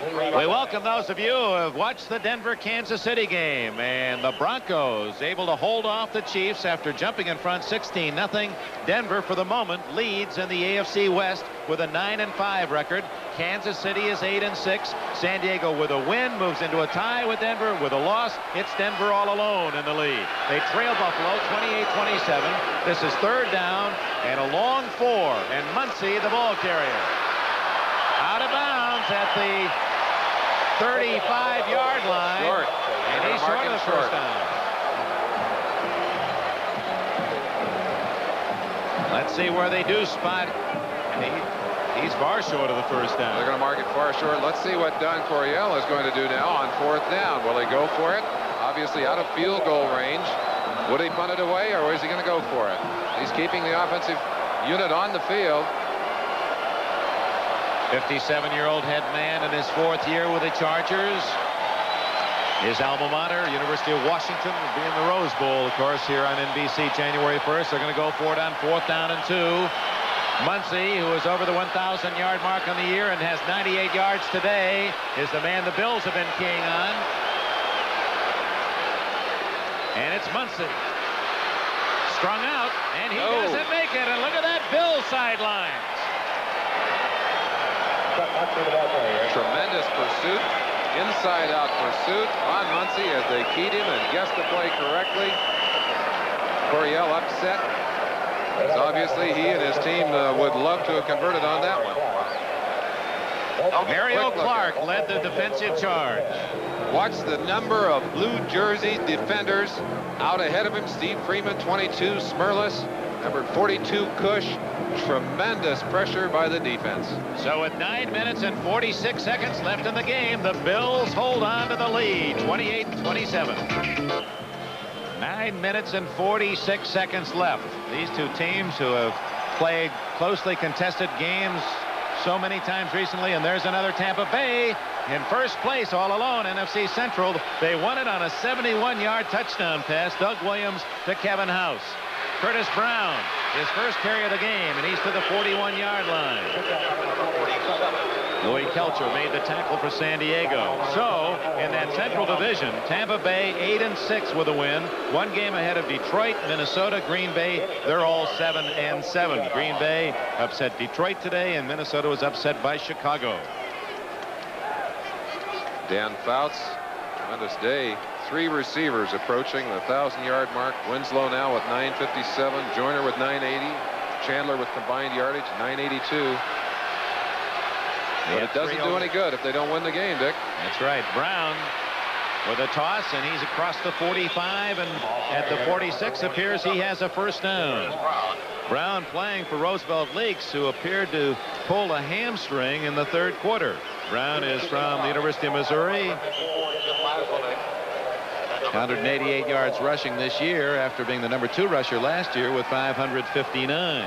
We welcome those of you who have watched the Denver-Kansas City game, and the Broncos able to hold off the Chiefs after jumping in front 16-0. Denver, for the moment, leads in the AFC West with a 9-5 record. Kansas City is 8-6. San Diego, with a win, moves into a tie with Denver. With a loss, it's Denver all alone in the lead. They trail Buffalo 28-27. This is 3rd down and a long 4, and Muncy, the ball carrier, out of bounds at the 35-yard line. Short. And he's short of the first down. Let's see where they do spot. He's far short of the first down. They're going to mark it far short. Let's see what Don Coryell is going to do now on 4th down. Will he go for it? Obviously out of field goal range. Would he punt it away, or is he going to go for it? He's keeping the offensive unit on the field. 57-year-old head man in his 4th year with the Chargers. His alma mater, University of Washington, will be in the Rose Bowl, of course, here on NBC January 1st. They're going to go for it on 4th down and 2. Muncy, who is over the 1,000-yard mark on the year and has 98 yards today, is the man the Bills have been keying on. And it's Muncy. Strung out, and he doesn't make it. And look at that Bills sideline. Tremendous pursuit, inside-out pursuit on Muncy as they keyed him and guessed the play correctly. Coryell upset, as obviously he and his team would love to have converted on that one. Mario Clark led the defensive charge. Watch the number of blue jersey defenders out ahead of him. Steve Freeman, 22, Smerlis, number 42, Cush. Tremendous pressure by the defense. So with 9 minutes and 46 seconds left in the game, the Bills hold on to the lead, 28-27. 9 minutes and 46 seconds left. These two teams who have played closely contested games so many times recently, and there's another Tampa Bay in first place all alone, NFC Central. They won it on a 71-yard touchdown pass. Doug Williams to Kevin House. Curtis Brown, his first carry of the game, and he's to the 41-yard line. Louis Kelcher made the tackle for San Diego. So, in that Central Division, Tampa Bay 8-6 with a win. One game ahead of Detroit, Minnesota, Green Bay. They're all 7-7. Green Bay upset Detroit today, and Minnesota was upset by Chicago. Dan Fouts, tremendous day. 3 receivers approaching the 1,000-yard mark. Winslow now with 957. Joyner with 980. Chandler with combined yardage 982. But it doesn't do any good if they don't win the game, Dick. That's right. Brown with a toss, and he's across the 45, and at the 46 appears he has a first down. Brown playing for Roosevelt Leaks, who appeared to pull a hamstring in the third quarter. Brown is from the University of Missouri. 188 yards rushing this year after being the #2 rusher last year with 559.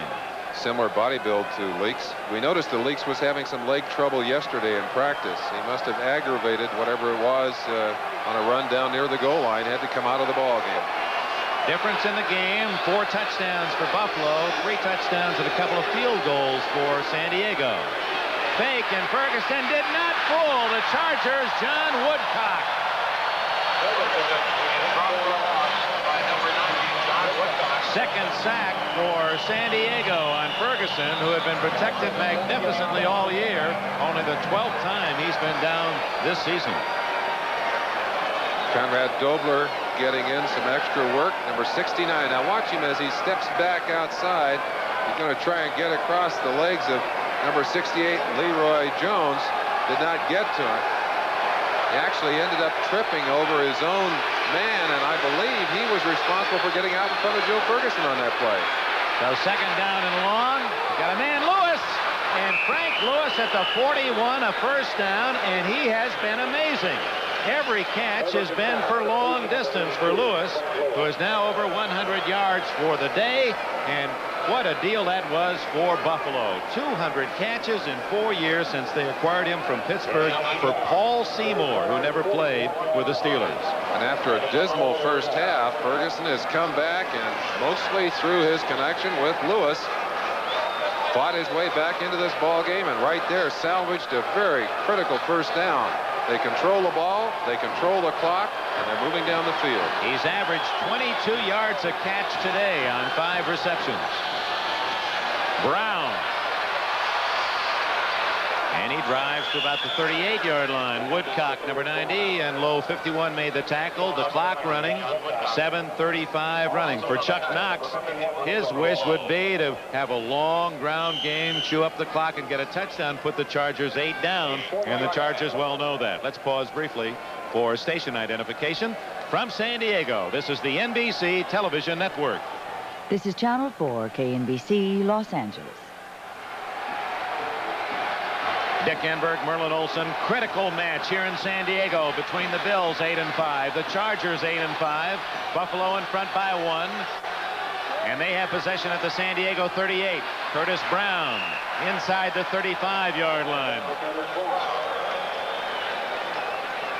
Similar body build to Leaks. We noticed that Leaks was having some leg trouble yesterday in practice. He must have aggravated whatever it was on a run down near the goal line. Had to come out of the ball game. Difference in the game, 4 touchdowns for Buffalo, 3 touchdowns and a couple of field goals for San Diego. Fake, and Ferguson did not fool the Chargers. John Woodcock. Second sack for San Diego on Ferguson, who had been protected magnificently all year. Only the 12th time he's been down this season. Conrad Dobler getting in some extra work. Number 69. Now watch him as he steps back outside. He's going to try and get across the legs of number 68, Leroy Jones. Did not get to him. He actually ended up tripping over his own man, and I believe he was responsible for getting out in front of Joe Ferguson on that play. So second down and long. Got a man, Lewis, and Frank Lewis at the 41, a first down, and he has been amazing. Every catch has been for long distance for Lewis, who is now over 100 yards for the day, and what a deal that was for Buffalo. 200 catches in 4 years since they acquired him from Pittsburgh for Paul Seymour, who never played with the Steelers. And after a dismal first half, Ferguson has come back and mostly through his connection with Lewis, fought his way back into this ball game, and right there salvaged a very critical first down. They control the ball, they control the clock, and they're moving down the field. He's averaged 22 yards a catch today on 5 receptions. Brown. And he drives to about the 38-yard line. Woodcock, number 90, and Low 51 made the tackle. The clock running. 7:35 running. For Chuck Knox, his wish would be to have a long ground game, chew up the clock, and get a touchdown, put the Chargers 8 down, and the Chargers well know that. Let's pause briefly for station identification. From San Diego, this is the NBC Television Network. This is Channel 4, KNBC, Los Angeles. Dick Enberg, Merlin Olsen. Critical match here in San Diego between the Bills, 8-5, the Chargers, 8-5. Buffalo in front by 1. And they have possession at the San Diego 38. Curtis Brown inside the 35-yard line.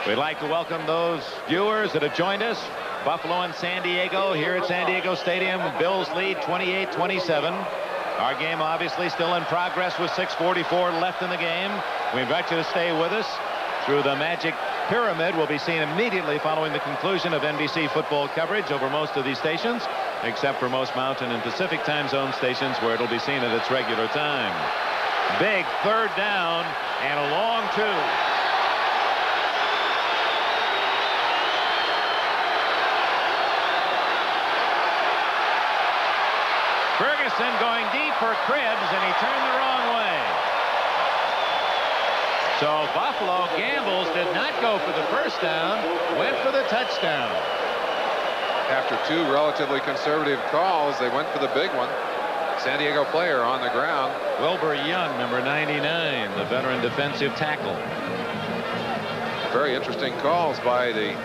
We'd like to welcome those viewers that have joined us. Buffalo and San Diego here at San Diego Stadium. Bills lead 28-27. Our game obviously still in progress with 6:44 left in the game. We invite you to stay with us through the Magic Pyramid. Will be seen immediately following the conclusion of NBC football coverage over most of these stations, except for most Mountain and Pacific time zone stations where it'll be seen at its regular time. Big third down and a long 2. Ferguson going deep for Cribbs, and he turned the wrong way. So Buffalo gambles, did not go for the first down, went for the touchdown. After 2 relatively conservative calls, they went for the big one. San Diego player on the ground. Wilbur Young, number 99, the veteran defensive tackle. Very interesting calls by the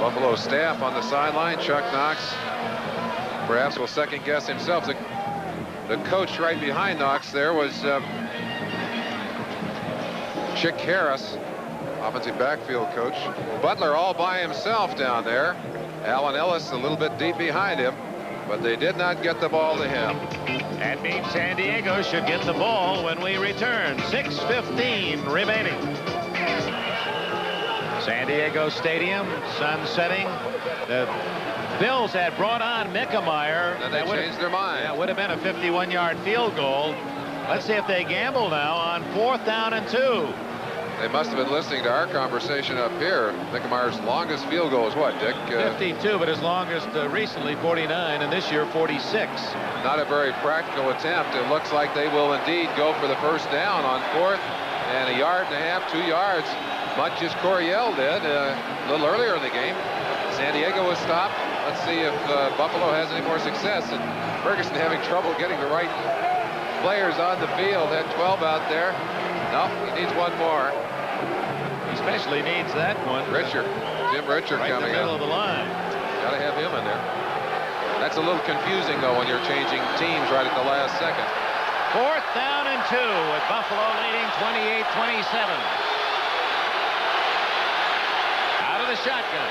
Buffalo staff on the sideline. Chuck Knox perhaps will second guess himself. The coach right behind Knox there was Chick Harris, offensive backfield coach. Butler all by himself down there. Alan Ellis a little bit deep behind him, but they did not get the ball to him. That means San Diego should get the ball when we return. 6:15 remaining. San Diego Stadium, sun setting. The Bills had brought on Mickemeyer. And they changed their mind. That would have been a 51-yard field goal. Let's see if they gamble now on 4th down and 2. They must have been listening to our conversation up here. Mickemeyer's longest field goal is what, Dick? 52, but his longest recently 49, and this year 46. Not a very practical attempt. It looks like they will indeed go for the first down on 4th and 1.5 yards, 2 yards. much as Coryell did a little earlier in the game. San Diego was stopped. Let's see if Buffalo has any more success. And Ferguson having trouble getting the right players on the field. Had 12 out there. No, he needs one more. He especially needs that one. Richard. Jim Richard right coming in the middle up. of the line. Got to have him in there. That's a little confusing, though, when you're changing teams right at the last second. 4th down and 2 with Buffalo leading 28-27. Out of the shotgun.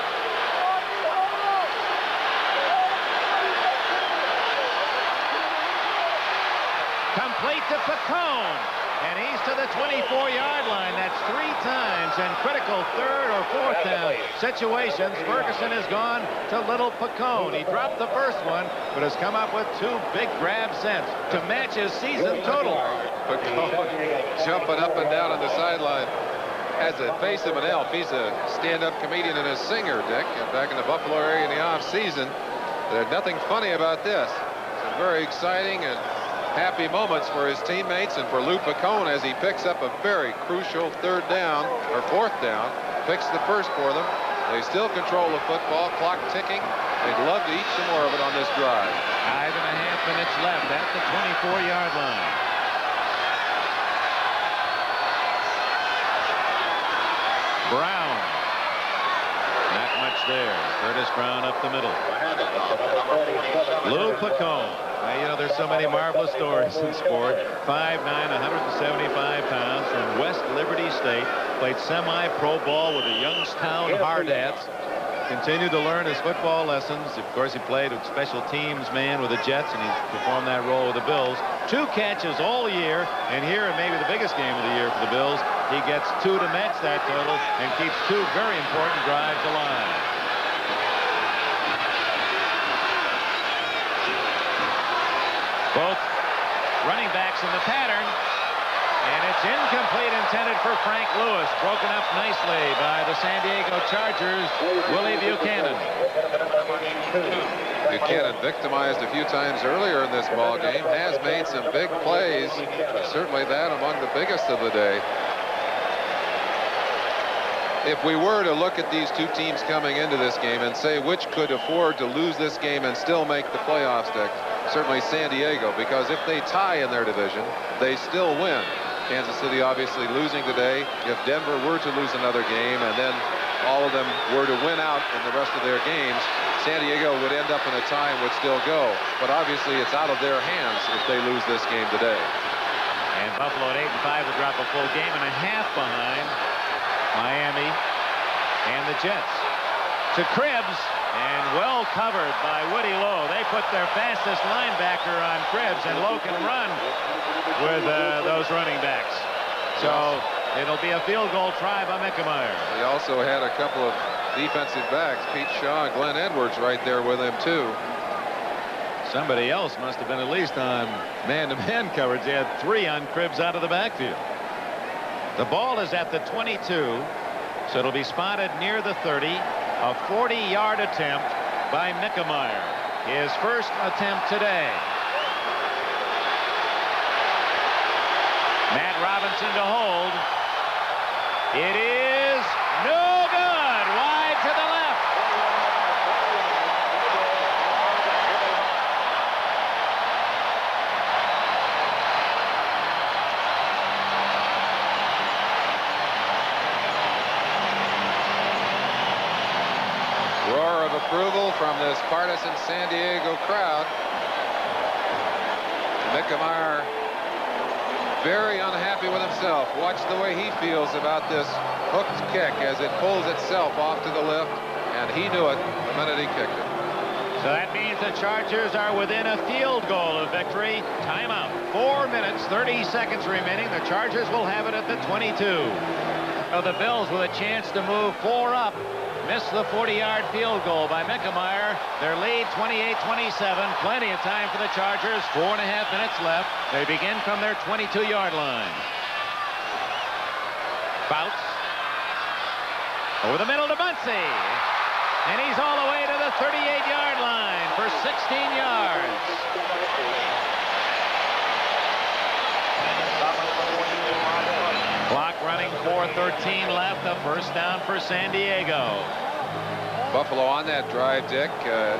Complete to Picone. And he's to the 24-yard line. That's 3 times in critical 3rd or 4th down situations. Ferguson has gone to Little Picone. He dropped the first one, but has come up with 2 big grabs since to match his season total. Picone jumping up and down on the sideline. Has the face of an elf. He's a stand-up comedian and a singer, Dick. And back in the Buffalo area in the off-season, there's nothing funny about this. It's very exciting and happy moments for his teammates and for Lou Picone as he picks up a very crucial 3rd down or 4th down. Picks the first for them. They still control the football. Clock ticking. They'd love to eat some more of it on this drive. 5.5 minutes left at the 24-yard line. Brown. Not much there. Curtis Brown up the middle. Lou Picone. Now, you know, there's so many marvelous stories in sport. 5'9", 175 pounds from West Liberty State. Played semi-pro ball with the Youngstown Hard Hats. Continued to learn his football lessons. Of course, he played with special teams man with the Jets, and he performed that role with the Bills. 2 catches all year, and here in maybe the biggest game of the year for the Bills, he gets 2 to match that total and keeps 2 very important drives alive. Both running backs in the pattern, and it's incomplete, intended for Frank Lewis. Broken up nicely by the San Diego Chargers, Willie Buchanan. Buchanan, victimized a few times earlier in this ball game, has made some big plays. Certainly that among the biggest of the day. If we were to look at these 2 teams coming into this game and say which could afford to lose this game and still make the playoffs, Dick, certainly San Diego, because if they tie in their division, they still win. Kansas City obviously losing today. If Denver were to lose another game and then all of them were to win out in the rest of their games, San Diego would end up in a tie and would still go. But obviously it's out of their hands if they lose this game today. And Buffalo at 8-5 will drop a full game and a half behind Miami and the Jets. To Cribbs, and well covered by Woody Lowe. They put their fastest linebacker on Cribbs, and Lowe can run with those running backs. So it'll be a field goal try by Mickemeyer. He also had a couple of defensive backs, Pete Shaw and Glenn Edwards, right there with him too. Somebody else must have been at least on man-to-man coverage. They had 3 on Cribbs out of the backfield. The ball is at the 22, so it'll be spotted near the 30. A 40-yard attempt by Mickemeyer. His first attempt today. Matt Robinson to hold. It is no good. Wide to the left. Roar of approval from this partisan San Diego crowd. Mickemeyer very unhappy with himself. Watch the way he feels about this hooked kick as it pulls itself off to the left, and he knew it the minute he kicked it. So that means the Chargers are within a field goal of victory. Timeout. 4 minutes, 30 seconds remaining. The Chargers will have it at the 22. So the Bills with a chance to move 4 up. Missed the 40-yard field goal by Mickemeyer. Their lead 28-27. Plenty of time for the Chargers. 4.5 minutes left. They begin from their 22-yard line. Fouts. Over the middle to Muncy. And he's all the way to the 38-yard line for 16 yards. Clock running 4:13 left. A first down for San Diego. Buffalo on that drive, Dick,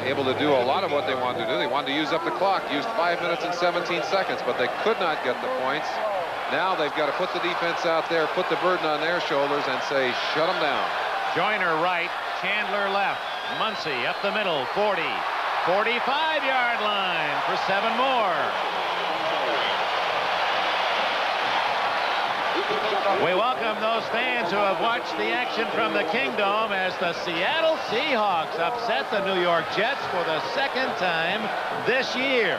able to do a lot of what they wanted to do. They wanted to use up the clock, used 5 minutes and 17 seconds, but they could not get the points. Now they've got to put the defense out there, put the burden on their shoulders, and say, shut them down. Joyner right, Chandler left. Muncy up the middle, 40, 45-yard line for 7 more. We welcome those fans who have watched the action from the Kingdome as the Seattle Seahawks upset the New York Jets for the 2nd time this year.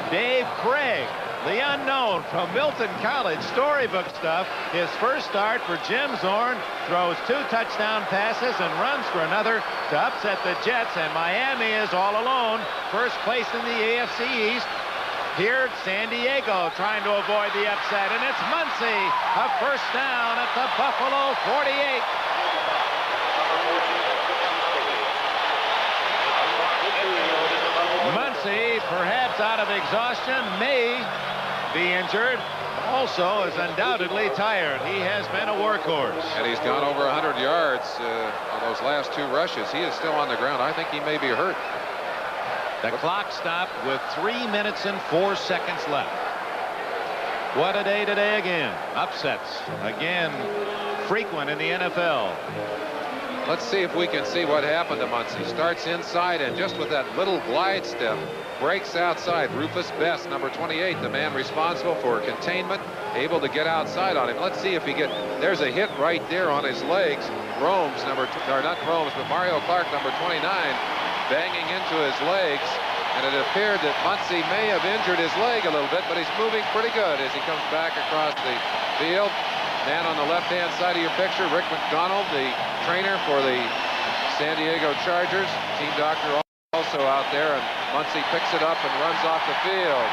Dave Craig, the unknown from Milton College, storybook stuff. His first start for Jim Zorn, throws 2 touchdown passes and runs for another to upset the Jets, and Miami is all alone, first place in the AFC East. Here, San Diego trying to avoid the upset, and it's Muncy, a first down at the Buffalo 48. Muncy, perhaps out of exhaustion, may be injured. Also is undoubtedly tired. He has been a workhorse. And he's gone over 100 yards on those last 2 rushes. He is still on the ground. I think he may be hurt. The clock stopped with 3 minutes and 4 seconds left. What a day today again. Upsets again frequent in the NFL. Let's see if we can see what happened to Muncy. Starts inside and just with that little glide step breaks outside. Rufus Best, number 28, the man responsible for containment, able to get outside on him. Let's see if he there's a hit right there on his legs. Romes, not Romes, but Mario Clark, number 29, banging into his legs, and it appeared that Muncy may have injured his leg a little bit, but he's moving pretty good as he comes back across the field. Man on the left-hand side of your picture, Rick McDonald, the trainer for the San Diego Chargers, team doctor also out there, and Muncy picks it up and runs off the field.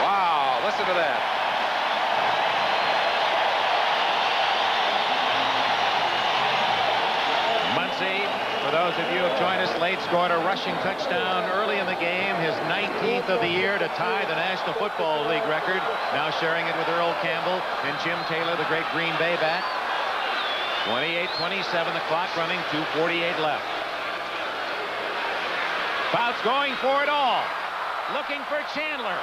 Wow, listen to that. Muncy, for those of you who have joined us late, scored a rushing touchdown early in the game, his 19th of the year to tie the National Football League record. Now sharing it with Earl Campbell and Jim Taylor, the great Green Bay back. 28-27, the clock running, 2:48 left. Fouts going for it all, looking for Chandler.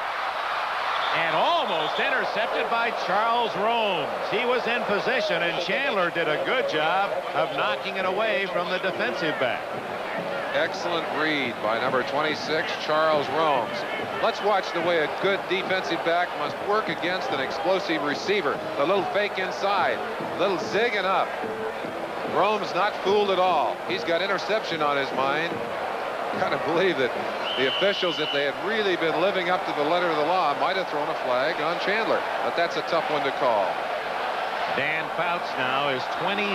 And almost intercepted by Charles Romes. He was in position, and Chandler did a good job of knocking it away from the defensive back. Excellent read by number 26, Charles Romes. Let's watch the way a good defensive back must work against an explosive receiver. The little fake inside, little zigging up. Romes not fooled at all. He's got interception on his mind. Kind of believe that the officials, if they had really been living up to the letter of the law, might have thrown a flag on Chandler. But that's a tough one to call. Dan Fouts now is 27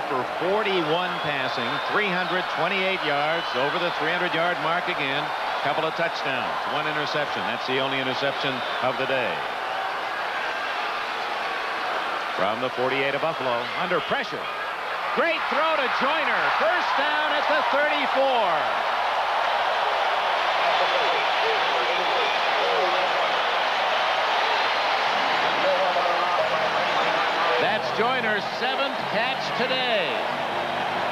for 41 passing, 328 yards, over the 300-yard mark again. Couple of touchdowns, 1 interception. That's the only interception of the day. From the 48 of Buffalo, under pressure. Great throw to Joyner. First down at the 34. That's Joyner's 7th catch today.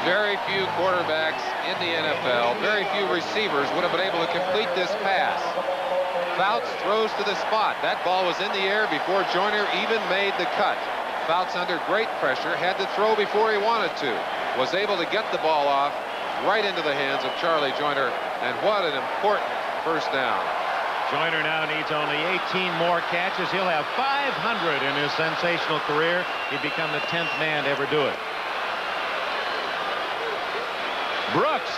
Very few quarterbacks in the NFL, very few receivers would have been able to complete this pass. Fouts throws to the spot. That ball was in the air before Joyner even made the cut. Fouts under great pressure, had to throw before he wanted to. Was able to get the ball off right into the hands of Charlie Joyner, and what an important first down. Joyner now needs only 18 more catches. He'll have 500 in his sensational career. He'd become the 10th man to ever do it. Brooks,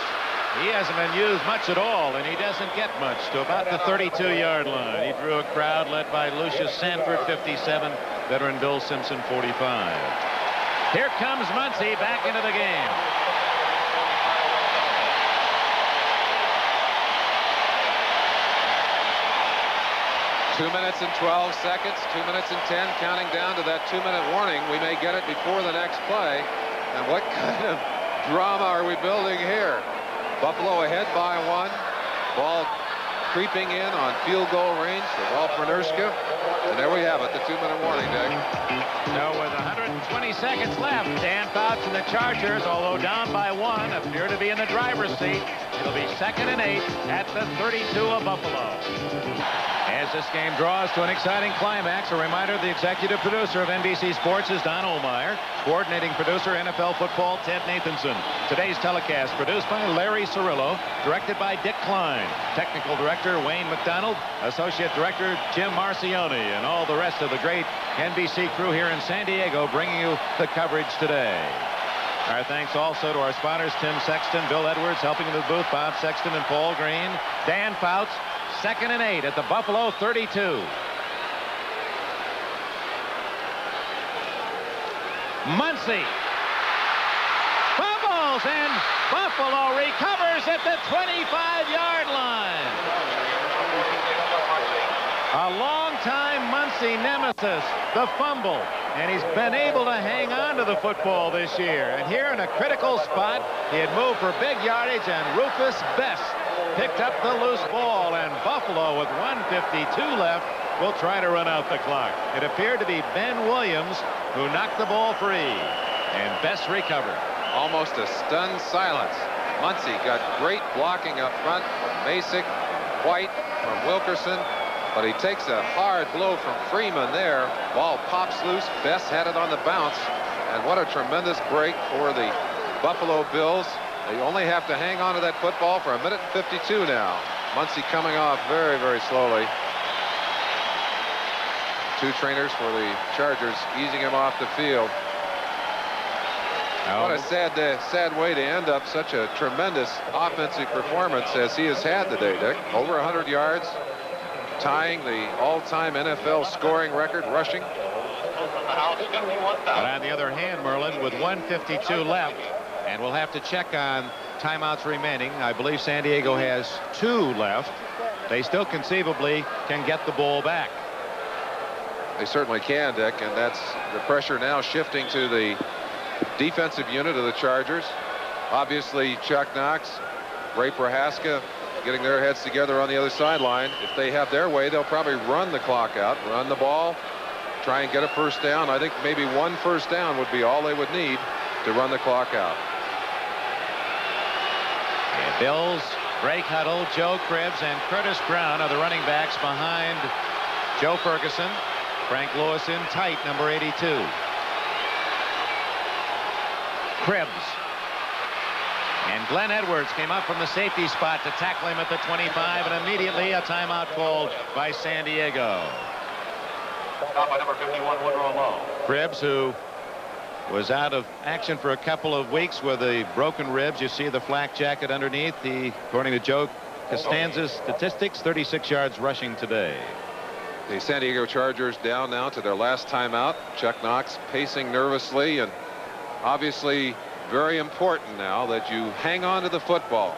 he hasn't been used much at all, and he doesn't get much to about the 32-yard line. He drew a crowd led by Lucius Sanford, 57, veteran Bill Simpson, 45. Here comes Muncy back into the game. Two minutes and 12 seconds, 2 minutes and 10, counting down to that 2-minute warning. We may get it before the next play. And what kind of drama are we building here? Buffalo ahead by 1. Ball creeping in on field goal range for Ralph Bernurska. And there we have it, the 2-minute warning, Dick. So with 120 seconds left, Dan Fouts and the Chargers, although down by 1, appear to be in the driver's seat. It'll be 2nd and 8 at the 32 of Buffalo. As this game draws to an exciting climax, a reminder, the executive producer of NBC Sports is Don Ohlmeyer. Coordinating producer, NFL Football, Ted Nathanson. Today's telecast produced by Larry Cirillo, directed by Dick Klein. Technical director, Wayne McDonald. Associate director, Jim Marcioni. And all the rest of the great NBC crew here in San Diego bringing you the coverage today. Our thanks also to our spotters, Tim Sexton, Bill Edwards, helping in the booth, Bob Sexton and Paul Green. Dan Fouts, 2nd and 8 at the Buffalo 32. Muncy fumbles, and Buffalo recovers at the 25-yard line. A long-time Muncy nemesis, the fumble, and he's been able to hang on to the football this year. And here in a critical spot, he had moved for big yardage, and Rufus Best picked up the loose ball, and Buffalo, with 1:52 left, will try to run out the clock. It appeared to be Ben Williams who knocked the ball free, and Best recovered. Almost a stunned silence. Muncy got great blocking up front from Masick, White, from Wilkerson, but he takes a hard blow from Freeman there. Ball pops loose. Best had it on the bounce, and what a tremendous break for the Buffalo Bills. They only have to hang on to that football for 1:52 now. Muncy coming off very, very slowly. Two trainers for the Chargers easing him off the field. What a sad way to end up such a tremendous offensive performance as he has had today, Dick. Over 100 yards, tying the all-time NFL scoring record, rushing. But on the other hand, Merlin, with 1:52 left, and we'll have to check on timeouts remaining. I believe San Diego has 2 left. They still conceivably can get the ball back. They certainly can, Dick, and that's the pressure now shifting to the defensive unit of the Chargers. Obviously, Chuck Knox, Ray Prohaska getting their heads together on the other sideline. If they have their way, they'll probably run the clock out, run the ball, try and get a first down. I think maybe 1 first down would be all they would need to run the clock out. And Bills, Greg Huddle, Joe Cribbs, and Curtis Brown are the running backs behind Joe Ferguson. Frank Lewis in tight, number 82. Cribbs. And Glenn Edwards came up from the safety spot to tackle him at the 25, and immediately a timeout called by San Diego. Stop by number 51, Woodrow Lowe. Cribbs, who was out of action for a couple of weeks with the broken ribs. You see the flak jacket underneath. He, according to Joe Costanza's statistics, 36 yards rushing today. The San Diego Chargers down now to their last timeout. Chuck Knox pacing nervously, and obviously very important now that you hang on to the football.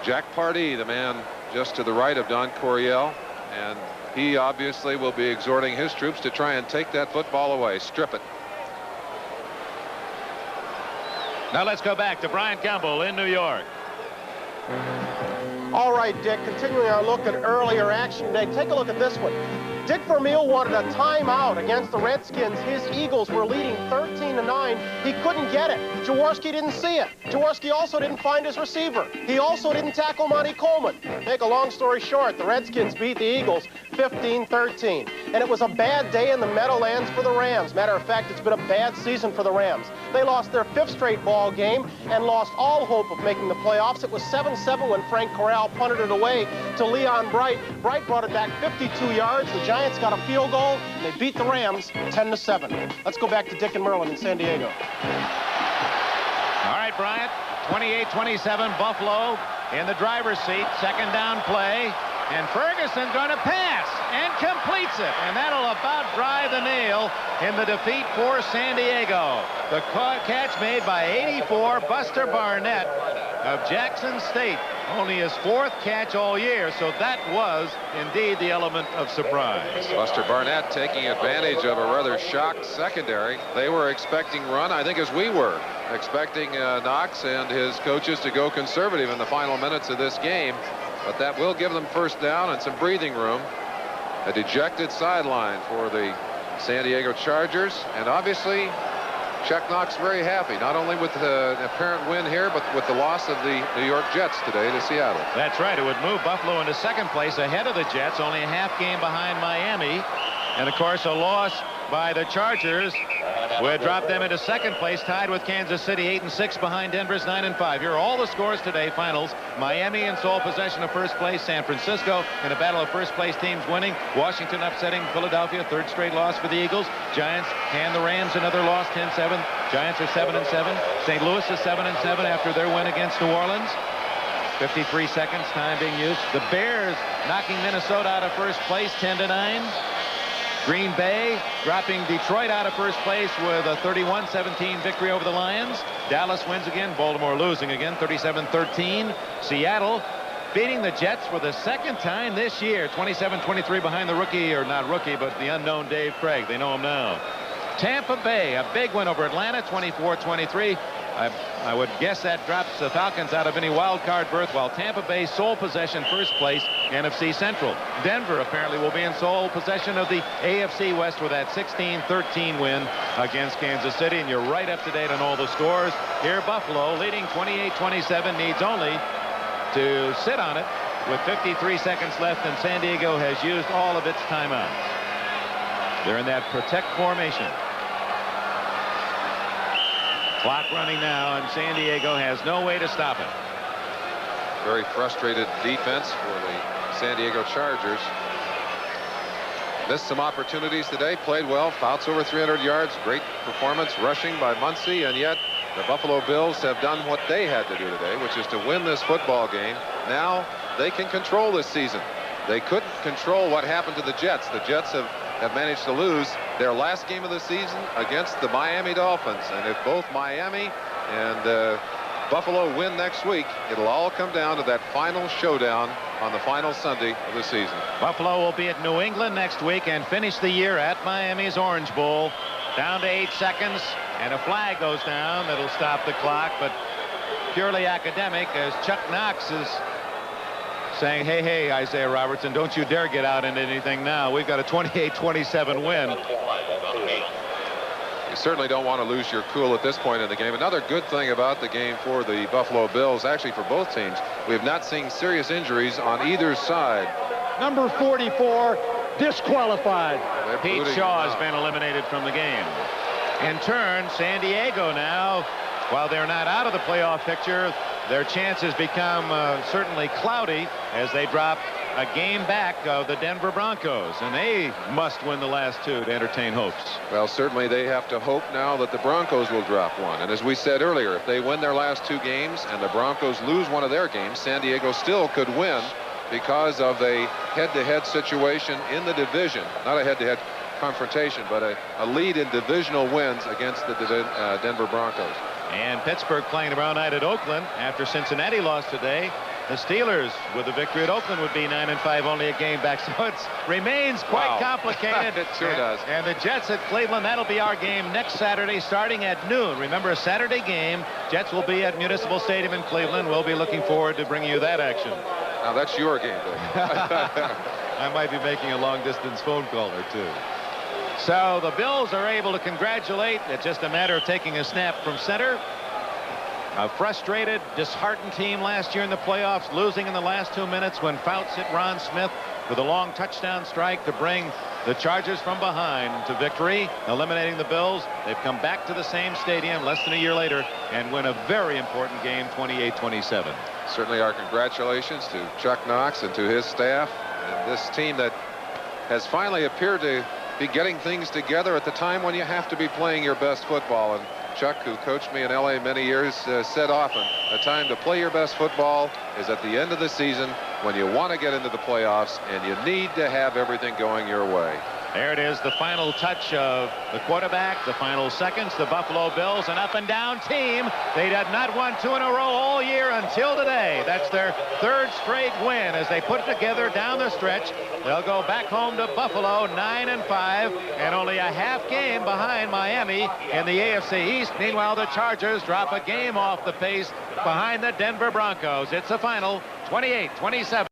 Jack Pardee, the man just to the right of Don Coryell, and he obviously will be exhorting his troops to try and take that football away, strip it. Now let's go back to Brian Gumbel in New York. All right, Dick, continuing our look at earlier action today, take a look at this one. Dick Vermeil wanted a timeout against the Redskins. His Eagles were leading 13-9. He couldn't get it. Jaworski didn't see it. Jaworski also didn't find his receiver. He also didn't tackle Monty Coleman. Make a long story short, the Redskins beat the Eagles 15-13. And it was a bad day in the Meadowlands for the Rams. Matter of fact, it's been a bad season for the Rams. They lost their 5th straight ball game and lost all hope of making the playoffs. It was 7-7 when Frank Corral punted it away to Leon Bright. Bright brought it back 52 yards. The Giants got a field goal. They beat the Rams 10-7. Let's go back to Dick and Merlin in San Diego. All right, Bryant, 28-27, Buffalo in the driver's seat. 2nd down play. And Ferguson going to pass and completes it. And that'll about drive the nail in the defeat for San Diego. The catch made by 84 Buster Barnett of Jackson State. Only his 4th catch all year, so that was indeed the element of surprise. Buster Barnett taking advantage of a rather shocked secondary. They were expecting run, I think, as we were, expecting Knox and his coaches to go conservative in the final minutes of this game. but that will give them first down and some breathing room. A dejected sideline for the San Diego Chargers, and obviously Chuck Knox very happy, not only with the apparent win here, but with the loss of the New York Jets today to Seattle. That's right. It would move Buffalo into second place ahead of the Jets, only a half game behind Miami. And, of course, a loss by the Chargers would drop them into second place, tied with Kansas City, 8-6 behind Denver's 9-5. Here are all the scores today. Finals: Miami in sole possession of first place, San Francisco in a battle of first place teams winning, Washington upsetting Philadelphia, third straight loss for the Eagles. Giants hand the Rams another loss, 10-7. Giants are 7-7. St. Louis is 7-7 after their win against New Orleans. 53 seconds, time being used. The Bears knocking Minnesota out of first place, 10-9. Green Bay dropping Detroit out of first place with a 31-17 victory over the Lions. Dallas wins again. Baltimore losing again, 37-13. Seattle beating the Jets for the second time this year, 27-23 behind the rookie, or not rookie, but the unknown Dave Craig. They know him now. Tampa Bay, a big win over Atlanta, 24-23. I would guess that drops the Falcons out of any wild card berth, while Tampa Bay sole possession first place, NFC Central. Denver apparently will be in sole possession of the AFC West with that 16-13 win against Kansas City. And you're right up to date on all the scores. Here Buffalo leading 28-27, needs only to sit on it with 53 seconds left, and San Diego has used all of its timeouts. They're in that protect formation. Clock running now, and San Diego has no way to stop it. Very frustrated defense for the San Diego Chargers. Missed some opportunities today, played well, Fouts over 300 yards, great performance rushing by Muncy, and yet the Buffalo Bills have done what they had to do today, which is to win this football game. Now they can control this season. They couldn't control what happened to the Jets. The Jets have managed to lose their last game of the season against the Miami Dolphins. And if both Miami and Buffalo win next week, it'll all come down to that final showdown on the final Sunday of the season. Buffalo will be at New England next week and finish the year at Miami's Orange Bowl. Down to 8 seconds, and a flag goes down that'll stop the clock, but purely academic, as Chuck Knox is saying, hey, Isaiah Robertson, don't you dare get out into anything now. We've got a 28-27 win. You certainly don't want to lose your cool at this point in the game. Another good thing about the game for the Buffalo Bills, actually for both teams, we have not seen serious injuries on either side. Number 44 disqualified. Pete Shaw has been eliminated from the game. In turn, San Diego now, while they're not out of the playoff picture, their chances become certainly cloudy as they drop a game back of the Denver Broncos, and they must win the last two to entertain hopes. Well, certainly they have to hope now that the Broncos will drop one. And as we said earlier, if they win their last two games and the Broncos lose one of their games, San Diego still could win because of a head-to-head situation in the division. Not a head-to-head confrontation, but a lead in divisional wins against the Denver Broncos. And Pittsburgh playing tomorrow night at Oakland after Cincinnati lost today. The Steelers with a victory at Oakland would be 9-5, only a game back, so it remains quite complicated. It sure does. And the Jets at Cleveland, that'll be our game next Saturday starting at noon. Remember, a Saturday game. Jets will be at Municipal Stadium in Cleveland. We'll be looking forward to bringing you that action. Now that's your game, Dave. I might be making a long-distance phone call or two. So the Bills are able to congratulate. It's just a matter of taking a snap from center. A frustrated, disheartened team last year in the playoffs, losing in the last 2 minutes when Fouts hit Ron Smith with a long touchdown strike to bring the Chargers from behind to victory, eliminating the Bills. They've come back to the same stadium less than a year later and win a very important game, 28-27. Certainly our congratulations to Chuck Knox and to his staff and this team that has finally appeared to be getting things together at the time when you have to be playing your best football. And Chuck, who coached me in LA many years, said often, the time to play your best football is at the end of the season when you want to get into the playoffs and you need to have everything going your way. There it is, the final touch of the quarterback, the final seconds, the Buffalo Bills, an up-and-down team. They had not won 2 in a row all year until today. That's their third straight win as they put it together down the stretch. They'll go back home to Buffalo 9-5 and only a half game behind Miami in the AFC East. Meanwhile, the Chargers drop a game off the pace behind the Denver Broncos. It's a final 28-27.